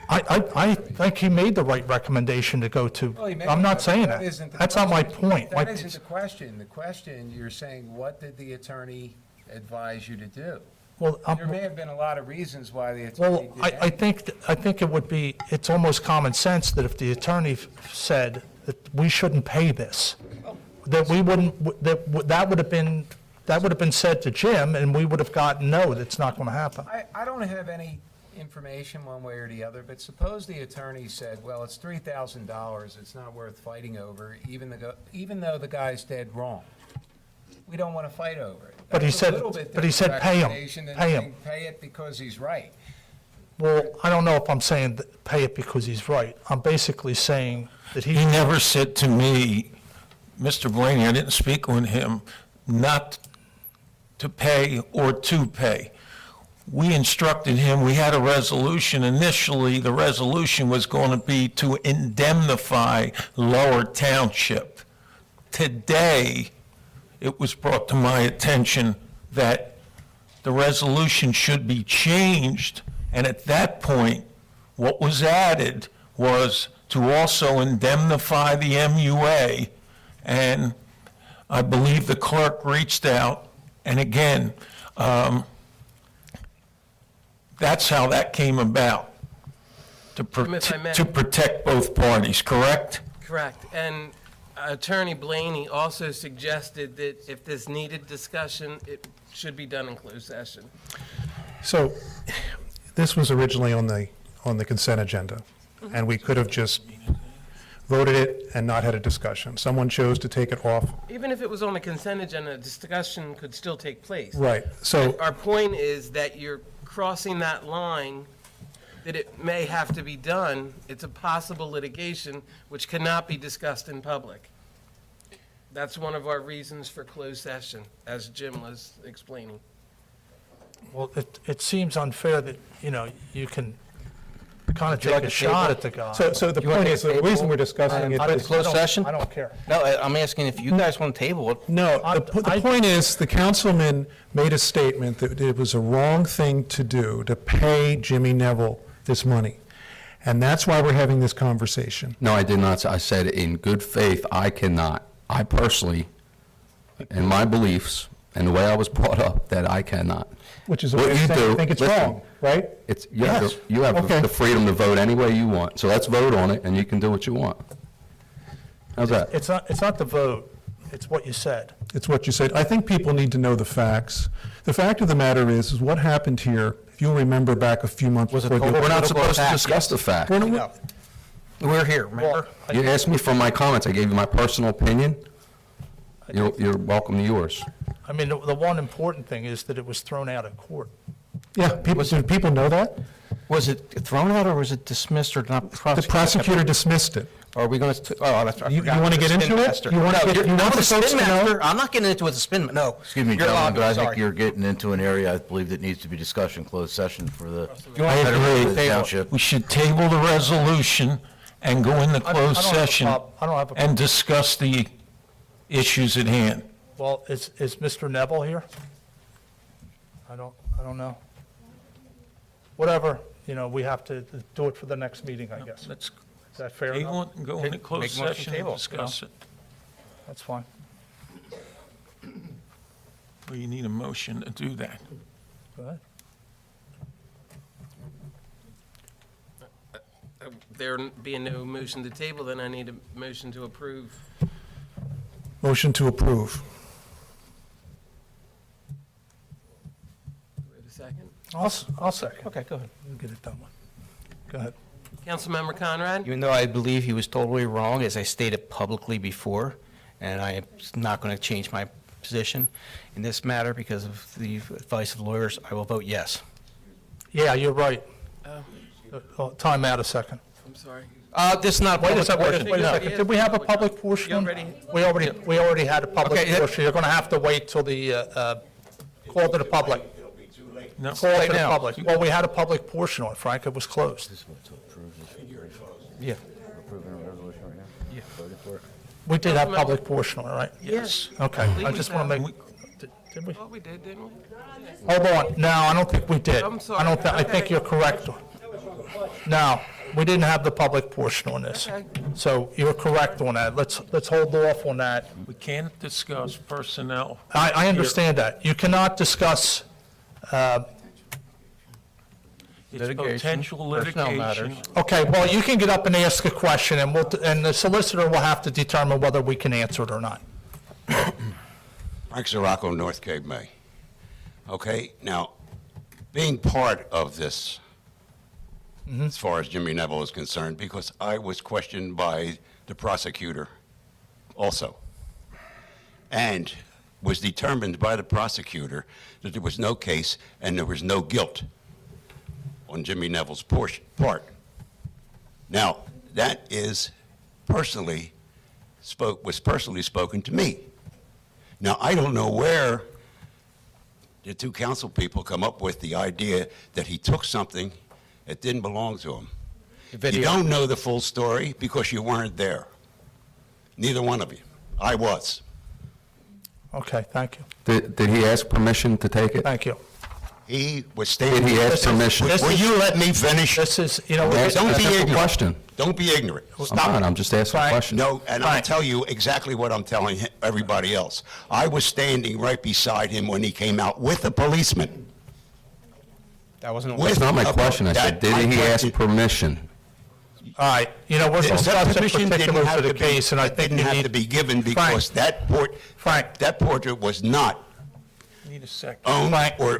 I think he made the right recommendation to go to. Well, he may I'm not have, saying but that. isn't the That's not my question. point. That isn't the question. The question, you're saying, what did the attorney advise you to do? Well, There may have been a lot of reasons why the Well, attorney did I think it would be, it's almost common sense that if the attorney said that we shouldn't pay this, that we wouldn't, that would have been said to Jim, and we would have gotten, no, that's not going to happen. I don't have any information one way or the other, but suppose the attorney said, well, it's $3,000, it's not worth fighting over, even though the guy's dead wrong. We don't want to fight over it. But he That's a said- little bit but he different said pay him, recommendation than pay him. saying pay it because he's right. Well, I don't know if I'm saying pay it because he's right. I'm basically saying that He never said to me, Mr. Blaney, I didn't speak with him, not to pay or to pay. We instructed him, we had a resolution. Initially, the resolution was going to be to indemnify Lower Township. Today, it was brought to my attention that the resolution should be changed, and at that point, what was added was to also indemnify the MUA, and I believe the clerk reached out, and again, that's how that came about, Jim, if I may. to protect both parties, correct? Correct. And Attorney Blaney also suggested that if this needed discussion, it should be done in closed session. So this was originally on the consent agenda, and we could have just voted it and not had a discussion. Someone chose to take it off. Even if it was on the consent agenda, discussion could still take place. Right, so, Our point is that you're crossing that line, that it may have to be done. It's a possible litigation which cannot be discussed in public. That's one of our reasons for closed session, as Jim was explaining. Well, it seems unfair that, you can kind of you take like a to shot table? at the guy. so the You wanna point take is, a the table? reason we're discussing it. Out of closed session? I don't care. No, I'm asking if you guys want to table it. No, the point is, the councilman made a statement that it was a wrong thing to do, to pay Jimmy Neville this money. And that's why we're having this conversation. No, I did not. I said in good faith, I cannot. I personally, in my beliefs and the way I was brought up, that I cannot. Which is What what you you're saying, do- you think it's listen, wrong, right? You have Yes. the freedom to vote any way you want. So let's vote on it, and you can do what you want. How's that? It's not the vote, it's what you said. It's what you said. I think people need to know the facts. The fact of the matter is what happened here, if you'll remember back a few months Was it before. total We're not political supposed to attack? discuss the fact. We're here, remember? You asked me for my comments. I gave you my personal opinion. You're welcome to yours. I mean, the one important thing is that it was thrown out of court. Yeah, do people know that? Was it thrown out or was it dismissed or not The prosecuted? prosecutor dismissed it. Are we going to, oh, that's, I You forgot. wanna The get into spin it? master. You wanna No, get- you're- you no, want the the folks spin to know? master, I'm not getting into it with the spin, no. Excuse me, You're gentlemen, but I sorry. think you're getting into an area, I believe, that needs to be discussed in closed session for the I betterment agree. of the township. We should table the resolution and go into I don't closed have a session prob- I don't have a problem. and discuss the issues at hand. Well, is Mr. Neville here? I don't know. Whatever, we have to do it for the next meeting, I guess. Let's Is that fair table enough? it and go into closed Make a motion session and table, discuss it. That's fine. Well, you need a motion to do that. Go ahead. there being no motion to table, then I need a motion to approve. Motion to approve. Do we have a second? I'll second. Okay, go ahead. We'll get it done with. Go ahead. Councilmember Conrad? Even though I believe he was totally wrong, as I stated publicly before, and I am not going to change my position in this matter because of the advice of lawyers, I will vote yes. Yeah, you're right. Oh, Time out a second. I'm sorry. This is not a Wait a public second, portion. wait a second. Did we have a public portion? We already had a public Okay, portion. You're going to have to wait till the, call to the public. No. Call to the now. public. Well, we had a public portion on it, Frank. It was closed. Yeah. We did have public portion on it, right? Yes. Okay, I just want to make, did we? Well, we did, didn't we? Hold on. No, I don't think we did. I'm sorry. I don't, I think Okay. you're correct. No, we didn't have the public portion on this. Okay. So you're correct on that. Let's hold off on that. We can't discuss personnel. I understand that. You cannot discuss, It's Litigation, potential personnel litigation. matters. okay, well, you can get up and ask a question, and and the solicitor will have to determine whether we can answer it or not. Frank Ziracco, North Cape May. Okay, now, being part of this, as far as Jimmy Neville is concerned, because I was questioned by the prosecutor also, and was determined by the prosecutor that there was no case and there was no guilt on Jimmy Neville's part. Now, that is was personally spoken to me. Now, I don't know where the two council people come up with the idea that he took something that didn't belong to him. You don't know the full story because you weren't there. Neither one of you. I was. Okay, thank you. Did he ask permission to take it? Thank you. He was standing. Did he ask permission? Will you let me finish? This is, you know, Ask Don't a be simple ignorant. question. Don't be ignorant. I'm not, I'm just asking a Frank, question. No, and I'll Fine. tell you exactly what I'm telling everybody else. I was standing right beside him when he came out with a policeman. That wasn't. That's not my question. I said, did he ask permission? all right, you know, we're That discussing permission didn't particulars have of the to be- case, and I it think didn't you have need... to be given because Frank. that portrait was not Need a second. owned Frank. or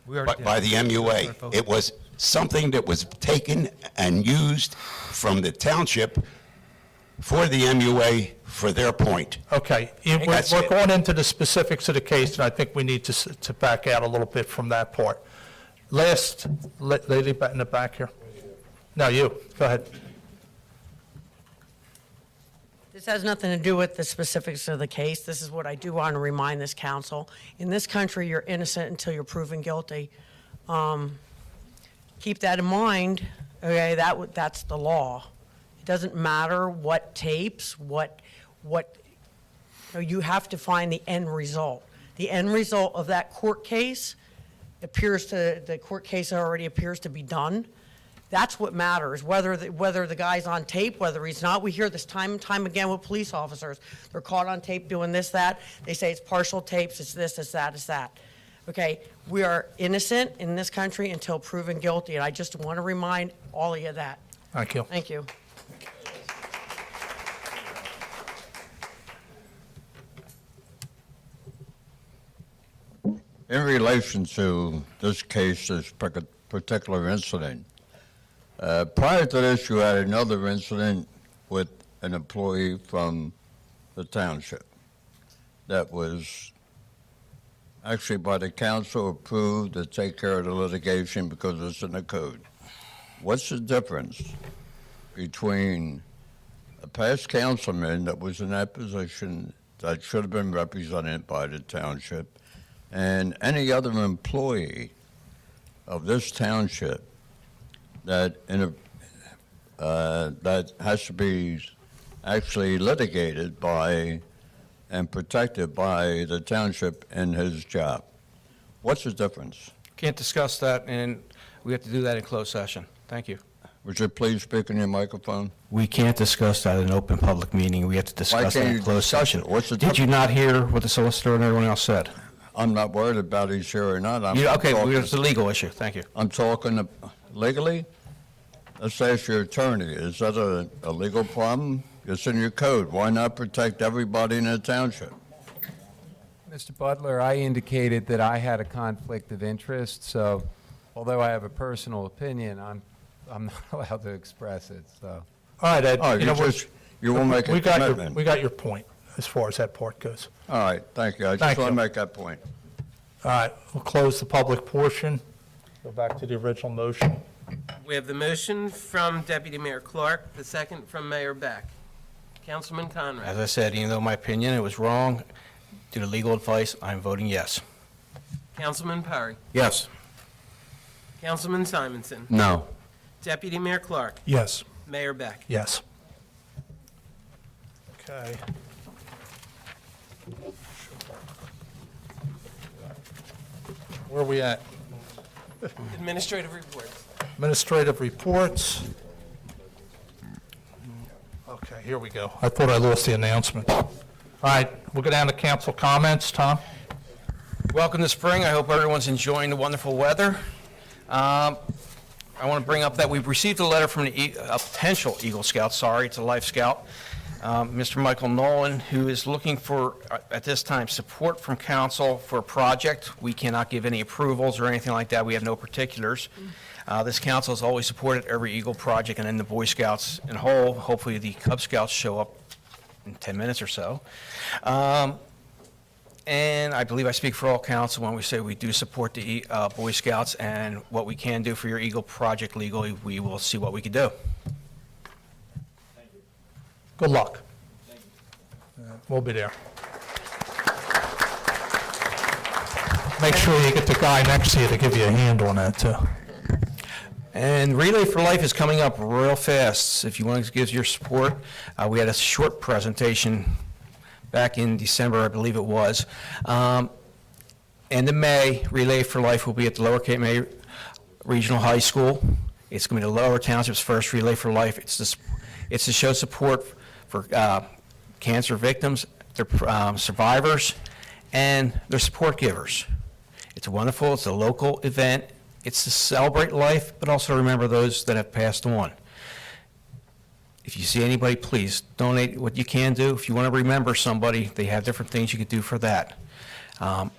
We already by did. the MUA. It was something that was taken and used from the township for the MUA for their point. Okay, That's we're it. going into the specifics of the case, and I think we need to back out a little bit from that part. Last, lady in the back here. No, you, go ahead. This has nothing to do with the specifics of the case. This is what I do want to remind this council. In this country, you're innocent until you're proven guilty. Keep that in mind, okay? That's the law. It doesn't matter what tapes, you have to find the end result. The end result of that court case the court case already appears to be done. That's what matters, whether the guy's on tape, whether he's not. We hear this time and time again with police officers. They're caught on tape doing this, that. They say it's partial tapes, it's this, it's that, it's that. Okay, we are innocent in this country until proven guilty, and I just want to remind all of you of that. Thank you. Thank you. In relation to this case, this particular incident, prior to this, you had another incident with an employee from the township that was actually by the council approved to take care of the litigation because it's in the code. What's the difference between a past councilman that was in that position that should have been represented by the township and any other employee of this township that that has to be actually litigated by and protected by the township in his job? What's the difference? Can't discuss that, and we have to do that in closed session. Thank you. Would you please speak in your microphone? We can't discuss that in an open public meeting. We have to discuss that can't in you closed discuss session. it? What's the Did you not hear what the solicitor and everyone else said? I'm not worried about he's here or not. Okay, well, it's a legal issue. Thank you. I'm talking legally. let's ask your attorney, is that a legal problem? It's in your code. Why not protect everybody in the township? Mr. Butler, I indicated that I had a conflict of interest, so although I have a personal opinion, I'm not allowed to express it, so. All right, Ed, Oh, you know, you will make a we got commitment. we got your point as far as that part goes. All right, thank you. I just Thank want to you. make that point. All right, we'll close the public portion. Go back to the original motion. We have the motion from Deputy Mayor Clark, the second from Mayor Beck. Councilman Conrad. As I said, even though my opinion, it was wrong, due to legal advice, I'm voting yes. Councilman Perry. Yes. Councilman Simonson. No. Deputy Mayor Clark. Yes. Mayor Beck. Yes. Okay. Where are we at? Administrative reports. Administrative reports. Okay, here we go. I thought I lost the announcement. All right, we'll go down to council comments. Tom? Welcome to spring. I hope everyone's enjoying the wonderful weather. I want to bring up that we've received a letter from a potential Eagle Scout, sorry, it's a Life Scout, Mr. Michael Nolan, who is looking for, at this time, support from council for a project. We cannot give any approvals or anything like that. We have no particulars. This council has always supported every Eagle project, and then the Boy Scouts in whole. Hopefully, the Cub Scouts show up in 10 minutes or so. And I believe I speak for all council when we say we do support the Boy Scouts, and what we can do for your Eagle project legally, we will see what we can do. Good luck. We'll be there. Make sure you get the guy next to you to give you a hand on that, too. And Relay for Life is coming up real fast. If you want to give your support, we had a short presentation back in December, I believe it was. End of May, Relay for Life will be at the Lower Cape May Regional High School. It's going to be the Lower Township's first Relay for Life. It's to show support for cancer victims, their survivors, and their support givers. It's wonderful. It's a local event. It's to celebrate life, but also remember those that have passed on. If you see anybody, please donate what you can do. If you want to remember somebody, they have different things you could do for that. I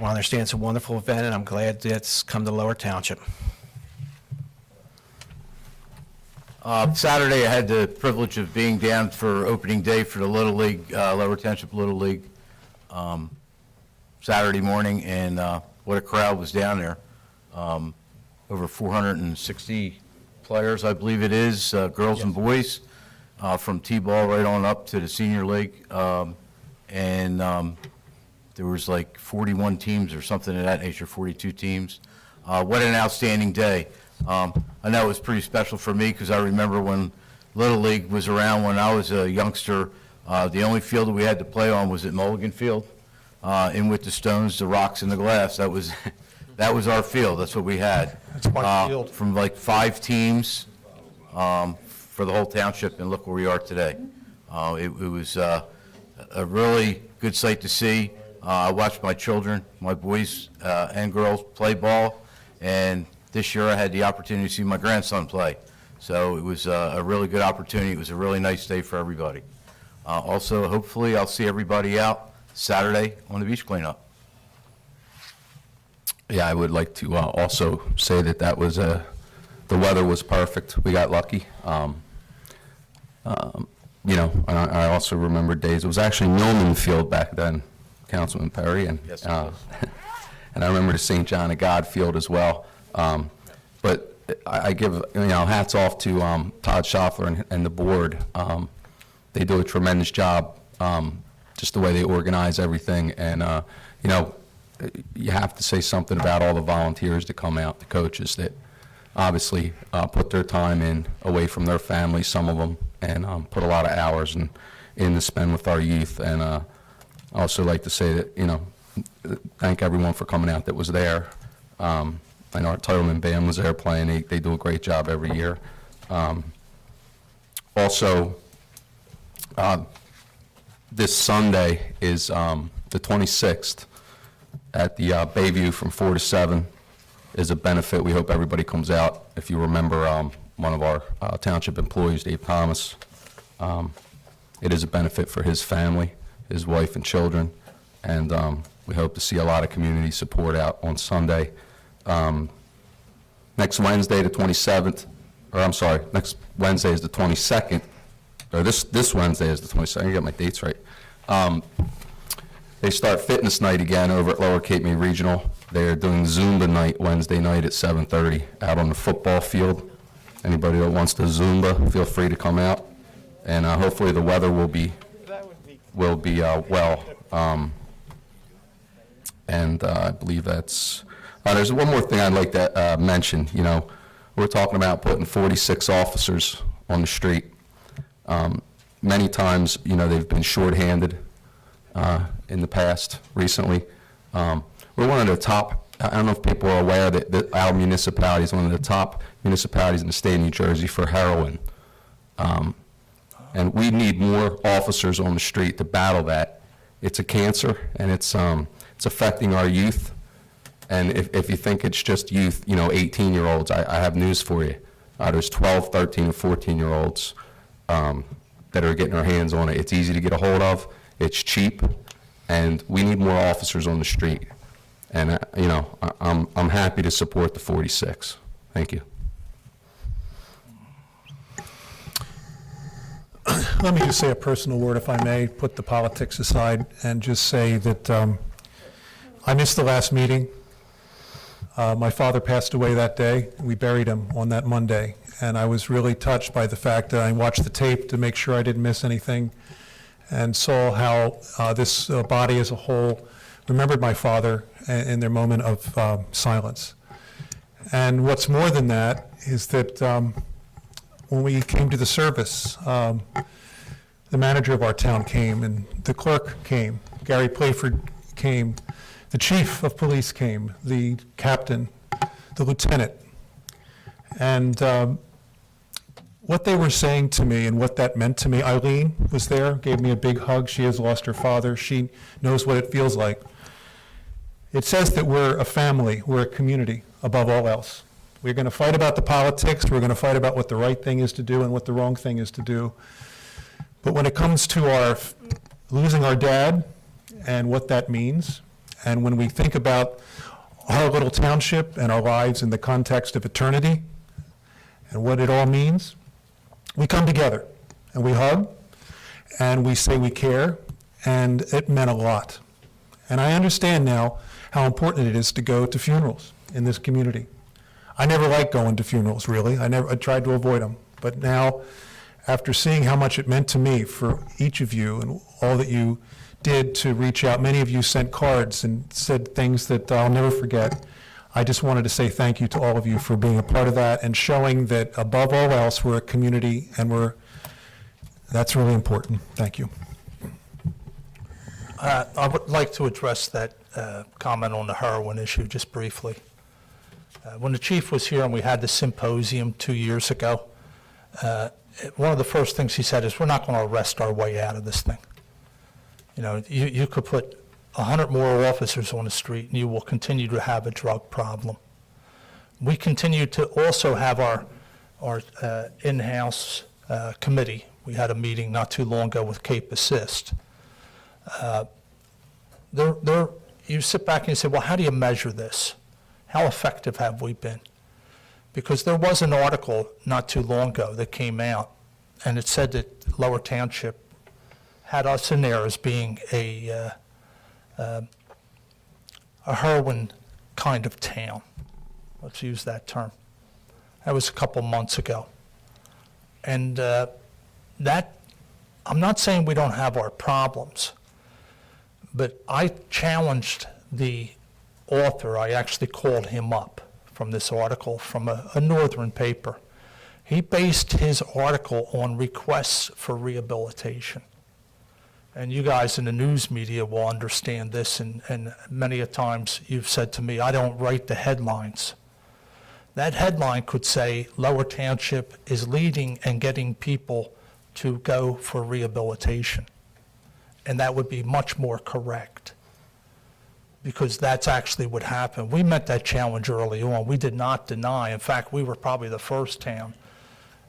understand it's a wonderful event, and I'm glad that it's come to Lower Township. Saturday, I had the privilege of being down for opening day for the Little League, Lower Township Little League, Saturday morning, and what a crowd was down there. Over 460 players, I believe it is, girls and boys, from T-ball right on up to the senior league. And there was like 41 teams or something of that nature, 42 teams. What an outstanding day. I know it was pretty special for me because I remember when Little League was around when I was a youngster, the only field that we had to play on was at Mulligan Field, in with the stones, the rocks, and the glass. That was that was our field. That's what we had. That's my field. From like 5 teams for the whole township, and look where we are today. It was a really good sight to see. I watched my children, my boys and girls play ball, and this year I had the opportunity to see my grandson play. So it was a really good opportunity. It was a really nice day for everybody. Also, hopefully, I'll see everybody out Saturday on the beach cleanup. Yeah, I would like to also say that was the weather was perfect. We got lucky. You know, and I also remember days, it was actually Millman Field back then, Councilman Perry, and Yes, it was. and I remember the St. John of God Field as well. But I give, you know, hats off to Todd Schaffler and the board. They do a tremendous job, just the way they organize everything. And, you know, you have to say something about all the volunteers that come out, the coaches that obviously put their time in away from their families, some of them, and put a lot of hours in to spend with our youth. And I also like to say that, you know, thank everyone for coming out that was there. I know our Titleman band was there playing. They do a great job every year. Also, this Sunday is the 26th at the Bayview from 4 to 7 is a benefit. We hope everybody comes out. If you remember, one of our township employees, Dave Thomas. It is a benefit for his family, his wife and children, and we hope to see a lot of community support out on Sunday. Next Wednesday, the 27th, or I'm sorry, next Wednesday is the 22nd, or this Wednesday is the 22nd, I got my dates right. They start fitness night again over at Lower Cape May Regional. They're doing Zumba night Wednesday night at 7:30 out on the football field. Anybody that wants to Zumba, feel free to come out. And hopefully the weather will be well. And I believe that's, there's one more thing I'd like to mention. You know, we're talking about putting 46 officers on the street. Many times, you know, they've been shorthanded in the past, recently. We're one of the top, I don't know if people are aware that our municipality is one of the top municipalities in the state of New Jersey for heroin. And we need more officers on the street to battle that. It's a cancer, and it's affecting our youth. And if you think it's just youth, you know, 18-year-olds, I have news for you. There's 12, 13, and 14-year-olds that are getting their hands on it. It's easy to get a hold of. It's cheap, and we need more officers on the street. And you know, I'm happy to support the 46. Thank you. Let me just say a personal word, if I may, put the politics aside and just say that I missed the last meeting. My father passed away that day. We buried him on that Monday, and I was really touched by the fact that I watched the tape to make sure I didn't miss anything and saw how this body as a whole remembered my father in their moment of silence. And what's more than that is that when we came to the service, the manager of our town came, and the clerk came, Gary Playford came, the chief of police came, the captain, the lieutenant. And what they were saying to me and what that meant to me, Eileen was there, gave me a big hug. She has lost her father. She knows what it feels like. It says that we're a family, we're a community, above all else. We're going to fight about the politics, we're going to fight about what the right thing is to do and what the wrong thing is to do. But when it comes to our losing our dad and what that means, and when we think about our little township and our lives in the context of eternity and what it all means, we come together and we hug and we say we care, and it meant a lot. And I understand now how important it is to go to funerals in this community. I never liked going to funerals, really. I tried to avoid them. But now, after seeing how much it meant to me for each of you and all that you did to reach out, many of you sent cards and said things that I'll never forget. I just wanted to say thank you to all of you for being a part of that and showing that above all else, we're a community, and that's really important. Thank you. I would like to address that comment on the heroin issue just briefly. When the chief was here and we had the symposium 2 years ago, one of the first things he said is, we're not going to arrest our way out of this thing. You know, you could put 100 more officers on the street and you will continue to have a drug problem. We continue to also have our in-house committee. We had a meeting not too long ago with Cape Assist. You sit back and you say, well, how do you measure this? How effective have we been? Because there was an article not too long ago that came out, and it said that Lower Township had us in there as being a heroin kind of town. Let's use that term. That was a couple months ago. And I'm not saying we don't have our problems, but I challenged the author. I actually called him up from this article from a northern paper. He based his article on requests for rehabilitation. And you guys in the news media will understand this, and many a times you've said to me, I don't write the headlines. That headline could say, Lower Township is leading and getting people to go for rehabilitation. And that would be much more correct, because that's actually what happened. We met that challenge early on. We did not deny. In fact, we were probably the first town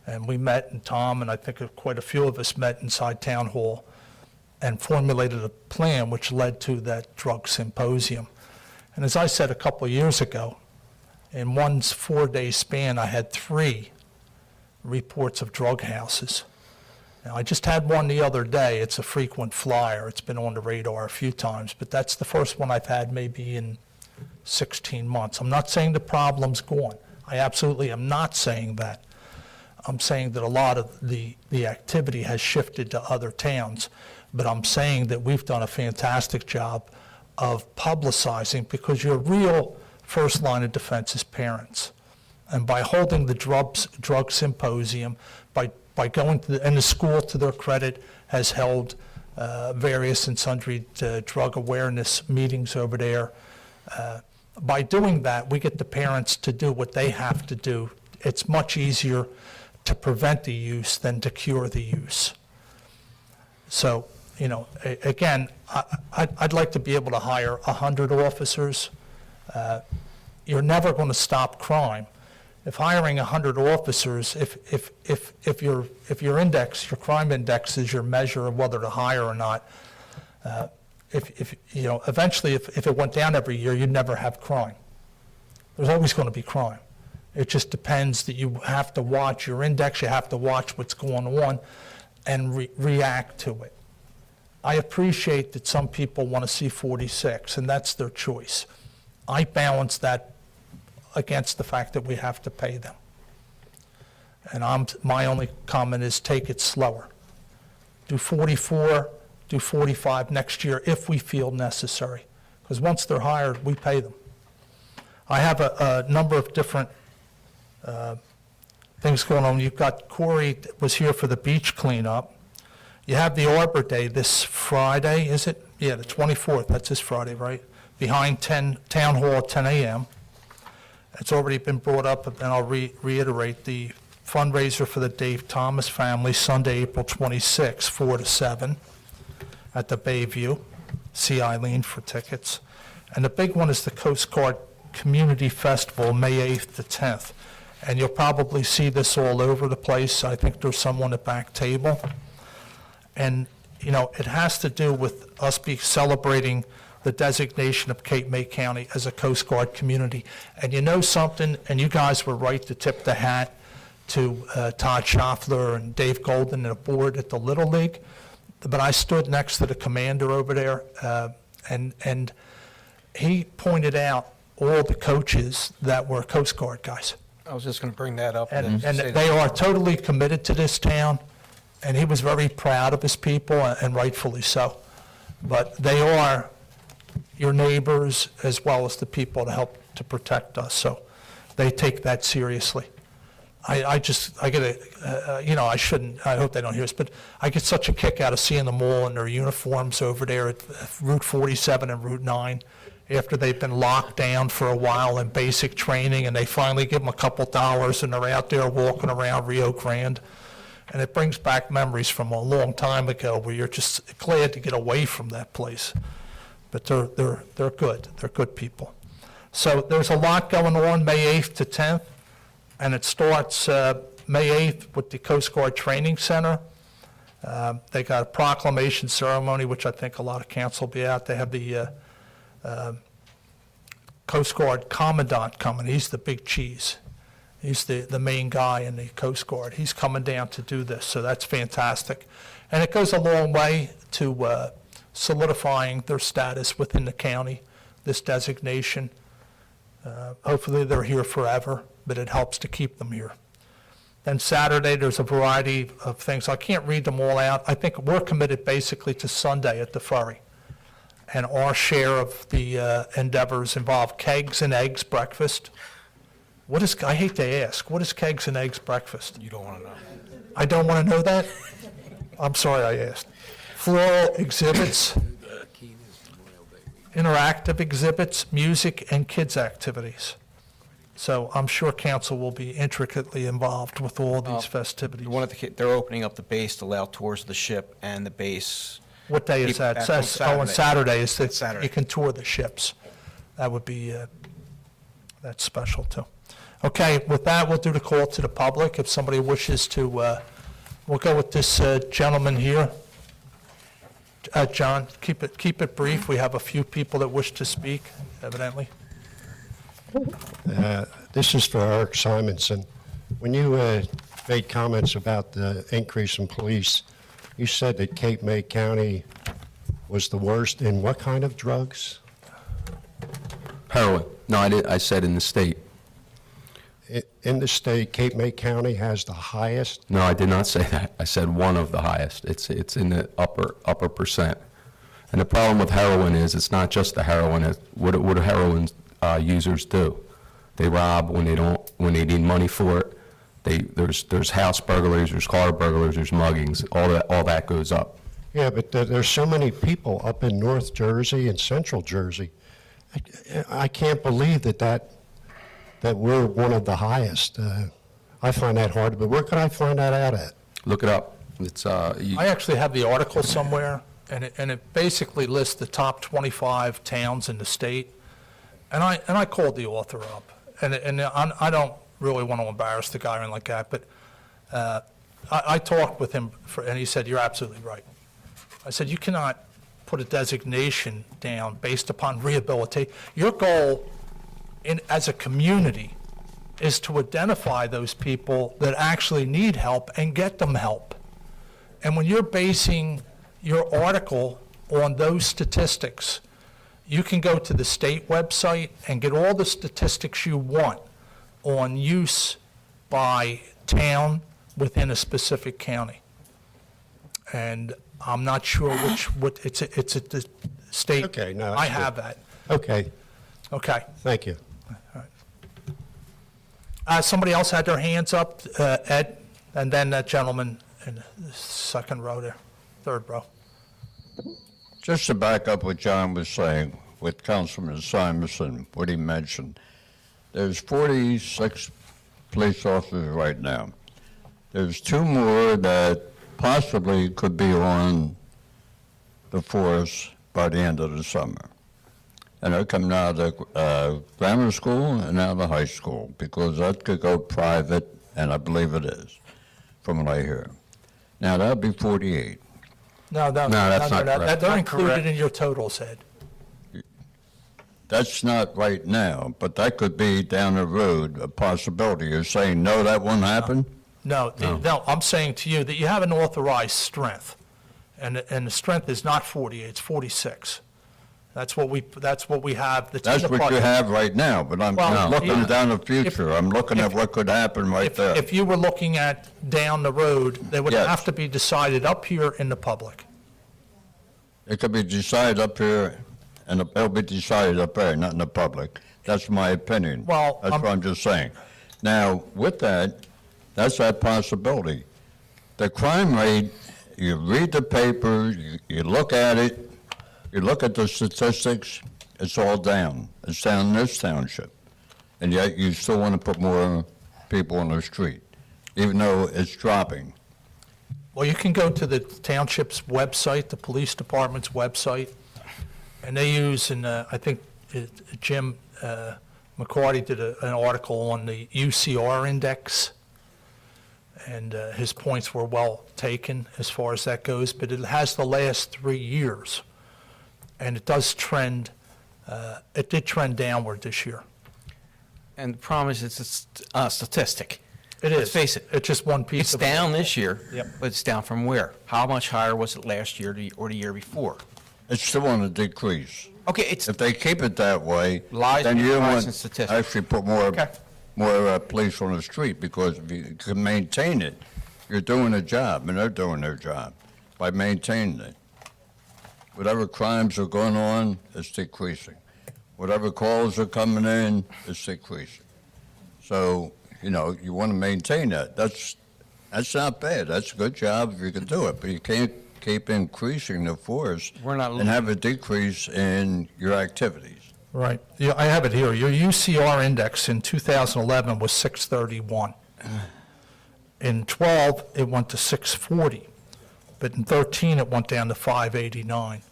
And we met, and Tom and I think quite a few of us met inside Town Hall and formulated a plan which led to that drug symposium. And as I said a couple of years ago, in one 4-day span, I had 3 reports of drug houses. Now, I just had one the other day. It's a frequent flyer. It's been on the radar a few times, but that's the first one I've had maybe in 16 months. I'm not saying the problem's gone. I absolutely am not saying that. I'm saying that a lot of the activity has shifted to other towns, but I'm saying that we've done a fantastic job of publicizing, because your real first line of defense is parents. And by holding the drug symposium, by going to and the school, to their credit, has held various and sundry drug awareness meetings over there. By doing that, we get the parents to do what they have to do. It's much easier to prevent the use than to cure the use. So, again, I'd like to be able to hire 100 officers. You're never going to stop crime. If hiring 100 officers, if your index, your crime index is your measure of whether to hire or not, eventually if it went down every year, you'd never have crime. There's always going to be crime. It just depends that you have to watch your index, you have to watch what's going on and react to it. I appreciate that some people want to see 46, and that's their choice. I balance that against the fact that we have to pay them. And my only comment is take it slower. Do 44, do 45 next year if we feel necessary. Because once they're hired, we pay them. I have a number of different things going on. You've got Corey that was here for the beach cleanup. You have the Arbor Day this Friday, is it? Yeah, the 24th, that's this Friday, right? Behind Town Hall at 10 a.m. It's already been brought up, and I'll reiterate, the fundraiser for the Dave Thomas family, Sunday, April 26, 4 to 7 at the Bayview. See Eileen for tickets. And the big one is the Coast Guard Community Festival, May 8th to 10th. And you'll probably see this all over the place. I think there's some on the back table. And, it has to do with us celebrating the designation of Cape May County as a Coast Guard community. And you know something, and you guys were right to tip the hat to Todd Schaffler and Dave Golden and the board at the Little League, but I stood next to the commander over there, and he pointed out all the coaches that were Coast Guard guys. I was just going to bring that up. And they are totally committed to this town, and he was very proud of his people, and rightfully so. But they are your neighbors as well as the people to help to protect us, so they take that seriously. I get I shouldn't, I hope they don't hear this, but I get such a kick out of seeing them all in their uniforms over there at Route 47 and Route 9 after they've been locked down for a while in basic training, and they finally give them a couple dollars and they're out there walking around Rio Grande. And it brings back memories from a long time ago where you're just glad to get away from that place. But they're good. They're good people. So there's a lot going on May 8th to 10th, and it starts May 8th with the Coast Guard Training Center. They got a proclamation ceremony, which I think a lot of council will be out. They have the Coast Guard Commandant coming. He's the big cheese. He's the main guy in the Coast Guard. He's coming down to do this, so that's fantastic. And it goes a long way to solidifying their status within the county, this designation. Hopefully they're here forever, but it helps to keep them here. Then Saturday, there's a variety of things. I can't read them all out. I think we're committed basically to Sunday at the ferry. And our share of the endeavors involve kegs and eggs breakfast. I hate to ask, what is kegs and eggs breakfast? You don't want to know. I don't want to know that? I'm sorry I asked. Floral exhibits, interactive exhibits, music, and kids' activities. So I'm sure council will be intricately involved with all these festivities. They're opening up the base to allow tours of the ship and the base. What day is that? On Saturday. You can tour the ships. That would be That's special, too. Okay, with that, we'll do the call to the public. If somebody wishes to, we'll go with this gentleman here. John, keep it brief. We have a few people that wish to speak, evidently. This is for Eric Simonson. When you made comments about the increase in police, you said that Cape May County was the worst in what kind of drugs? Heroin. No, I said in the state. In the state, Cape May County has the highest? No, I did not say that. I said one of the highest. It's in the upper percent. And the problem with heroin is it's not just the heroin. What do heroin users do? They rob when they need money for it. There's house burglaries, there's car burglaries, there's muggings. All that goes up. Yeah, but there's so many people up in North Jersey and Central Jersey. I can't believe that we're one of the highest. I find that hard, but where can I find that out at? Look it up. I actually have the article somewhere, and it basically lists the top 25 towns in the state. And I called the author up, and I don't really want to embarrass the guy or anything like that, but I talked with him, and he said, "You're absolutely right." I said, "You cannot put a designation down based upon rehabilitation. Your goal as a community is to identify those people that actually need help and get them help. And when you're basing your article on those statistics, you can go to the state website and get all the statistics you want on use by town within a specific county. And I'm not sure it's at the state. Okay, no, I that's have good. that. Okay, Okay. thank you. Somebody else had their hands up, Ed, and then that gentleman in the second row there, third row. Just to back up what John was saying with Councilman Simonson, what he mentioned, there's 46 police officers right now. There's 2 more that possibly could be on the force by the end of the summer. And they're coming out of the grammar school and out of the high school, because that could go private, and I believe it is, from what I hear. Now, that'll be 48. No, that's not correct. They're included in your totals, Ed. That's not right now, but that could be down the road, a possibility. You're saying, no, that won't happen? No, I'm saying to you that you have an authorized strength, and the strength is not 48, it's 46. That's what we have. That's what you have right now, but I'm Well, looking yeah. down the future. I'm looking at what could happen right there. If you were looking at down the road, they would Yes. have to be decided up here in the public. It could be decided up here, and it'll be decided up there, not in the public. That's my opinion. Well, That's what I'm just saying. Now, with that, that's that possibility. The crime rate, you read the paper, you look at it, you look at the statistics, it's all down. It's down in this township. And yet you still want to put more people on the street, even though it's dropping. Well, you can go to the township's website, the police department's website, and they use, and I think Jim McCarty did an article on the UCR index, and his points were well taken as far as that goes, but it has the last 3 years, and it does trend, it did trend downward this year. And the problem is it's a statistic. It Let's is. face it. It's just one piece It's of. down this year, Yep. but it's down from where? How much higher was it last year or the year before? It's still on a decrease. Okay, it's, If they keep it that way, Lies, then you lies, want and statistics. actually put more Okay. police on the street, because if you can maintain it, you're doing a job, and they're doing their job by maintaining it. Whatever crimes are going on, it's decreasing. Whatever calls are coming in, it's decreasing. So, you want to maintain that. That's not bad. That's a good job if you can do it, but you can't keep increasing the force We're not and have a decrease in your activities. Right. Yeah, I have it here. Your UCR index in 2011 was 631. In 12, it went to 640. But in 13, it went down to 589.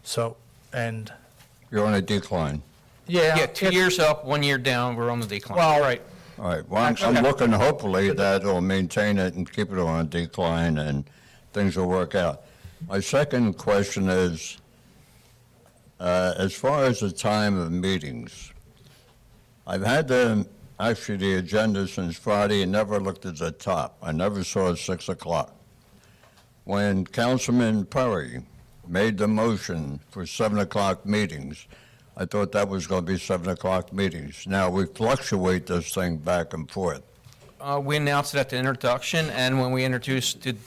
So, and You're on a decline. Yeah, 2 years up, 1 year down, we're on the decline. Well, right. All right, well, I'm looking hopefully that will maintain it and keep it on a decline and things will work out. My second question is, as far as the time of meetings, I've had actually the agenda since Friday and never looked at the top. I never saw 6 o'clock. When Councilman Perry made the motion for 7 o'clock meetings, I thought that was going to be 7 o'clock meetings. Now, we fluctuate this thing back and forth. We announced it at the introduction, and when we introduced it,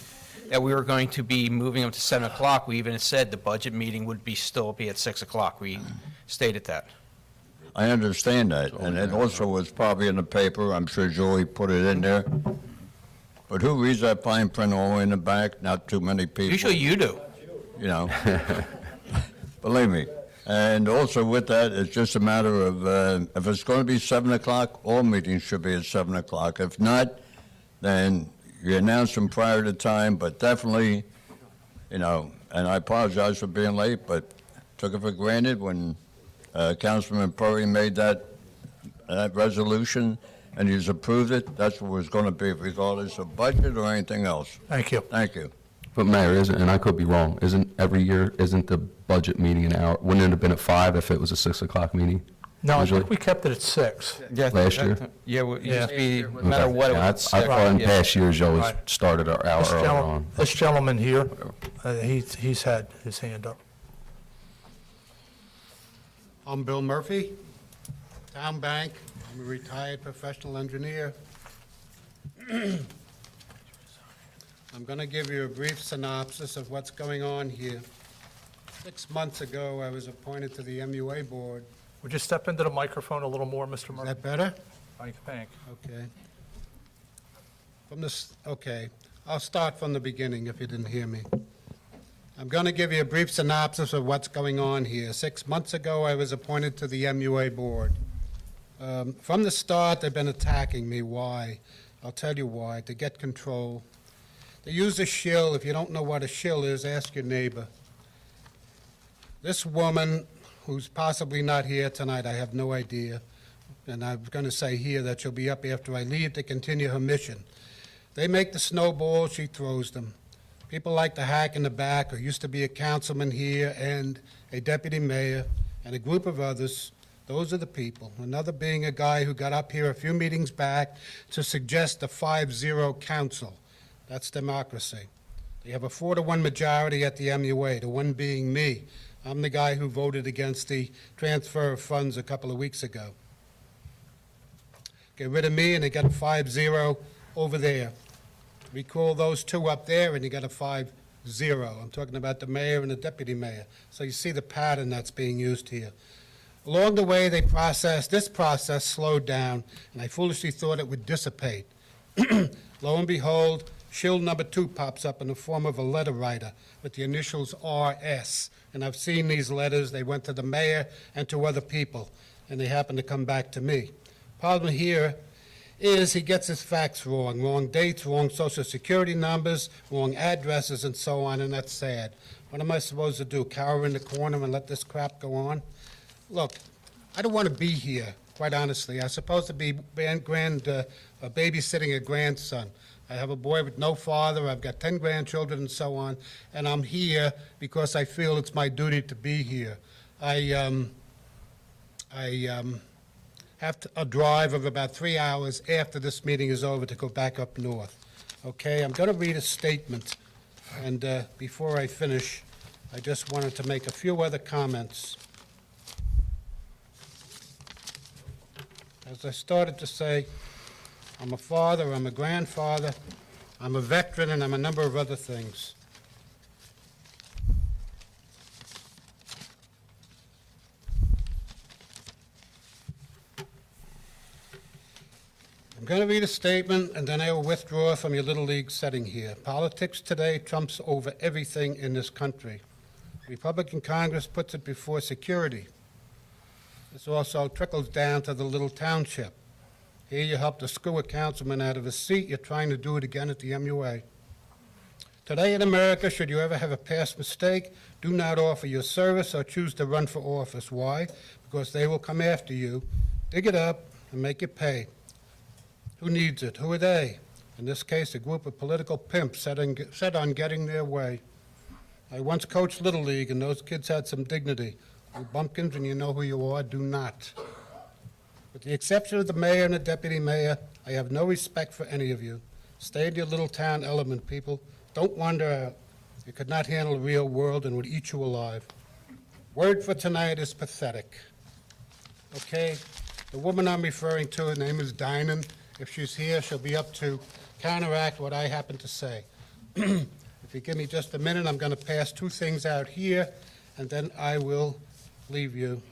that we were going to be moving them to 7 o'clock, we even said the budget meeting would still be at 6 o'clock. We stated that. I understand that, and it also was probably in the paper. I'm sure Joey put it in there. But who reads that fine print all the way in the back? Not too many people. Usually you do. You know, believe me. And also with that, it's just a matter of, if it's going to be 7 o'clock, all meetings should be at 7 o'clock. If not, then you announce them prior to time, but definitely, you know, and I apologize for being late, but took it for granted when Councilman Perry made that resolution and he's approved it. That's what it was going to be, regardless of budget or anything else. Thank you. Thank you. But Mayor, and I could be wrong, isn't the budget meeting an hour? Wouldn't it have been at 5 if it was a 6 o'clock meeting? No, I usually? think we kept it at 6. Last year? Yeah, it used to be, no Okay. matter what, it Yeah, was. I thought in past years you always Right. started our hour earlier on. This gentleman here, he's had his hand up. I'm Bill Murphy, Town Bank. I'm a retired professional engineer. I'm going to give you a brief synopsis of what's going on here. 6 months ago, I was appointed to the MUA board. Would you step into the microphone a little more, Mr. Is Murphy? that better? Thank. Okay. Okay, I'll start from the beginning if you didn't hear me. I'm going to give you a brief synopsis of what's going on here. 6 months ago, I was appointed to the MUA board. From the start, they've been attacking me. Why? I'll tell you why. To get control. They use a shill. If you don't know what a shill is, ask your neighbor. This woman, who's possibly not here tonight, I have no idea, and I'm going to say here that she'll be up after I leave to continue her mission. They make the snowballs, she throws them. People like to hack in the back, who used to be a councilman here and a deputy mayor and a group of others. Those are the people. Another being a guy who got up here a few meetings back to suggest a 5-0 council. That's democracy. They have a 4-1 majority at the MUA, the one being me. I'm the guy who voted against the transfer of funds a couple of weeks ago. Get rid of me and they got a 5-0 over there. Recall those two up there and you got a 5-0. I'm talking about the mayor and the deputy mayor. So you see the pattern that's being used here. Along the way, this process slowed down, and I foolishly thought it would dissipate. Lo and behold, shield number 2 pops up in the form of a letter writer with the initials RS. And I've seen these letters. They went to the mayor and to other people, and they happen to come back to me. Problem here is he gets his facts wrong. Wrong dates, wrong social security numbers, wrong addresses, and so on, and that's sad. What am I supposed to do, cower in the corner and let this crap go on? Look, I don't want to be here, quite honestly. I'm supposed to be babysitting a grandson. I have a boy with no father. I've got 10 grandchildren and so on, and I'm here because I feel it's my duty to be here. I have a drive of about 3 hours after this meeting is over to go back up north. Okay, I'm going to read a statement, and before I finish, I just wanted to make a few other comments. As I started to say, I'm a father, I'm a grandfather, I'm a veteran, and I'm a number of other things. I'm going to read a statement, and then I will withdraw from your Little League setting here. Politics today trumps over everything in this country. Republican Congress puts it before security. This also trickles down to the little township. Here you help to screw a councilman out of his seat. You're trying to do it again at the MUA. Today in America, should you ever have a past mistake, do not offer your service or choose to run for office. Why? because they will come after you, dig it up, and make you pay. Who needs it? Who are they? In this case, a group of political pimps set on getting their way. I once coached Little League, and those kids had some dignity. You bumpkins, and you know who you are, do not. With the exception of the mayor and the deputy mayor, I have no respect for any of you. Stay in your little town element, people. Don't wander out. You could not handle the real world and would eat you alive. Word for tonight is pathetic. Okay? The woman I'm referring to, her name is Dinan. If she's here, she'll be up to counteract what I happen to say. If you give me just a minute, I'm going to pass two things out here, and then I will leave you.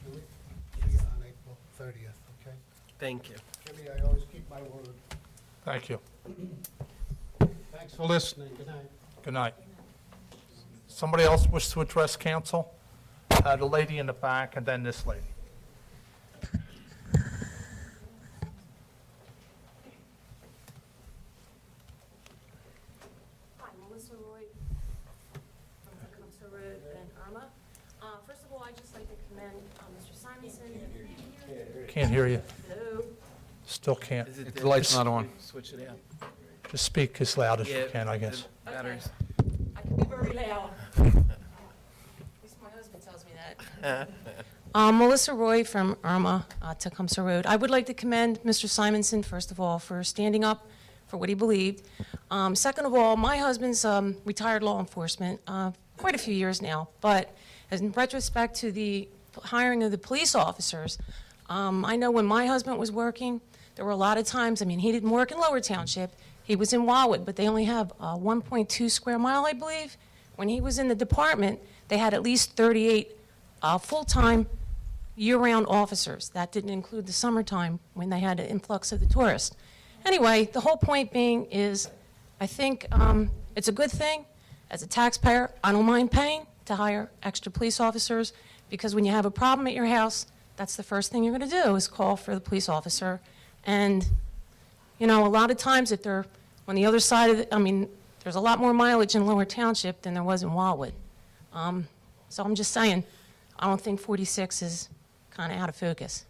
On April 30th, okay? Thank you. Jimmy, I always keep my word. Thank you. Thanks for listening. Good night. Good night. Somebody else wish to address council? The lady in the back, and then this lady. Hi, Melissa Roy from Tecumseh Road in Irma. First of all, I'd just like to commend Mr. Simonson. Can't hear you. Hello? Still can't. The light's not on. Switch it out. Just speak as loud as you Yeah, can, I guess. the batteries. I can be very loud. At least my husband tells me that. Melissa Roy from Irma, Tecumseh Road. I would like to commend Mr. Simonson, first of all, for standing up for what he believed. Second of all, my husband's retired law enforcement, quite a few years now, but in retrospect to the hiring of the police officers, I know when my husband was working, there were a lot of times, I mean, he didn't work in Lower Township, he was in Wildwood, but they only have 1.2 square mile, I believe. When he was in the department, they had at least 38 full-time, year-round officers. That didn't include the summertime when they had an influx of the tourists. Anyway, the whole point being is, I think it's a good thing. As a taxpayer, I don't mind paying to hire extra police officers, because when you have a problem at your house, that's the first thing you're going to do is call for the police officer. And, you know, a lot of times if they're on the other side of the, I mean, there's a lot more mileage in Lower Township than there was in Wildwood. So I'm just saying, I don't think 46 is kind of out of focus.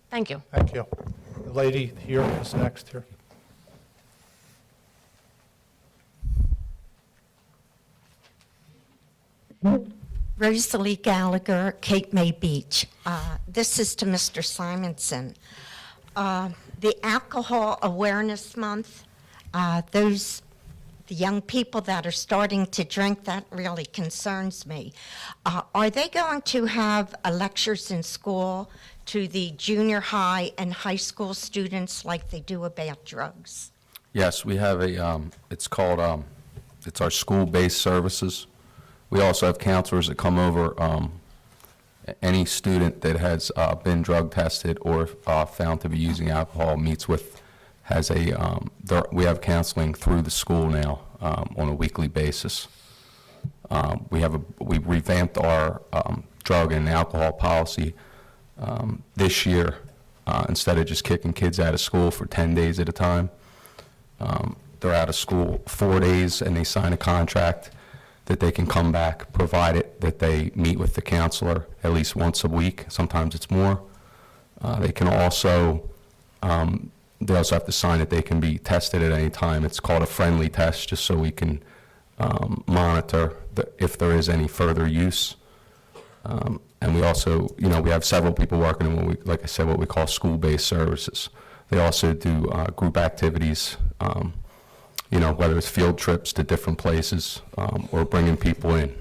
Thank you. Thank you. The lady here is next here. Rosalie Gallagher, Cape May Beach. This is to Mr. Simonson. The Alcohol Awareness Month, the young people that are starting to drink, that really concerns me. Are they going to have lectures in school to the junior high and high school students like they do about drugs? Yes, we have a, it's called, it's our school-based services. We also have counselors that come over, any student that has been drug tested or found to be using alcohol meets with, has a, we have counseling through the school now on a weekly basis. We revamped our drug and alcohol policy this year. Instead of just kicking kids out of school for 10 days at a time, they're out of school 4 days and they sign a contract that they can come back, provided that they meet with the counselor at least once a week. Sometimes it's more. They can also, they also have to sign that they can be tested at any time. It's called a friendly test, just so we can monitor if there is any further use. And we also, you know, we have several people working in what we, like I said, what we call school-based services. They also do group activities, you know, whether it's field trips to different places or bringing people in.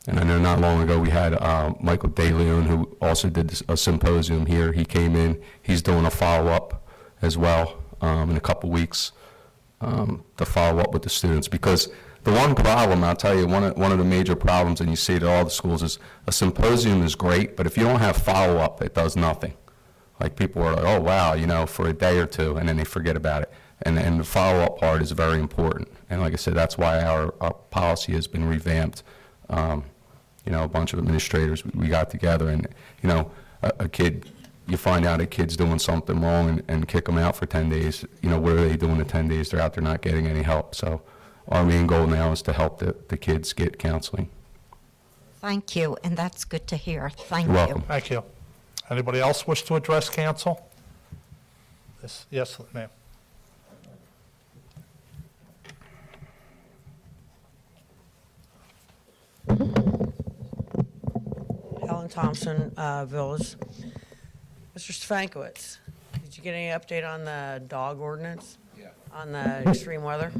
And I know not long ago we had Michael DeLeon, who also did a symposium here. He came in. He's doing a follow-up as well in a couple weeks to follow up with the students. Because the one problem, I'll tell you, one of the major problems, and you see it at all the schools, is a symposium is great, but if you don't have follow-up, it does nothing. Like people are like, oh, wow, you know, for a day or two, and then they forget about it. And the follow-up part is very important. And like I said, that's why our policy has been revamped. You know, a bunch of administrators, we got together, and, you know, a kid you find out a kid's doing something wrong and kick them out for 10 days, what are they doing the 10 days they're out there not getting any help? So our main goal now is to help the kids get counseling. Thank you, and that's good to hear. Thank You're you. welcome. Thank you. Anybody else wish to address council? Yes, ma'am. Helen Thompson, Village. Mr. Stefankowitz, did you get any update on the dog ordinance? Yeah. On the extreme weather?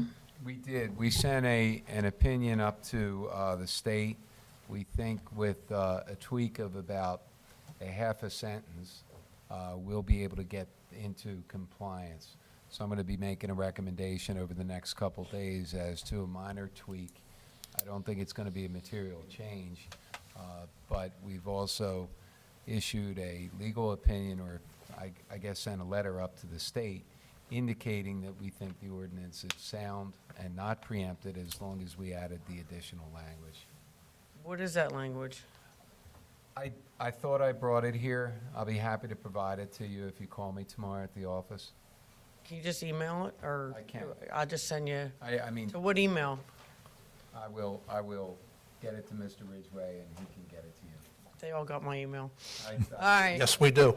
We did. We sent an opinion up to the state. We think with a tweak of about a half a sentence, we'll be able to get into compliance. So I'm going to be making a recommendation over the next couple days as to a minor tweak. I don't think it's going to be a material change, but we've also issued a legal opinion, or I guess sent a letter up to the state indicating that we think the ordinance is sound and not preempted as long as we added the additional language. What is that language? I thought I brought it here. I'll be happy to provide it to you if you call me tomorrow at the office. Can you just email it, or? I can. I'll just send you. I mean, To what email? I will get it to Mr. Ridgway and he can get it to you. They all got my email. I- All right. Yes, we do.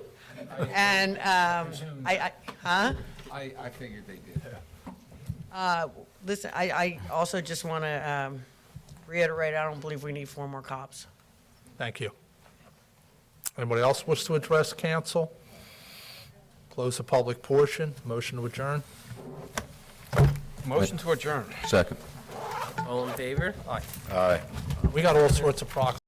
And, huh? I figured they did. Listen, I also just want to reiterate, I don't believe we need 4 more cops. Thank you. Anybody else wish to address council? Close the public portion. Motion to adjourn. Motion to adjourn. Second. All in favor? Aye. Aye. We got all sorts of proclamations.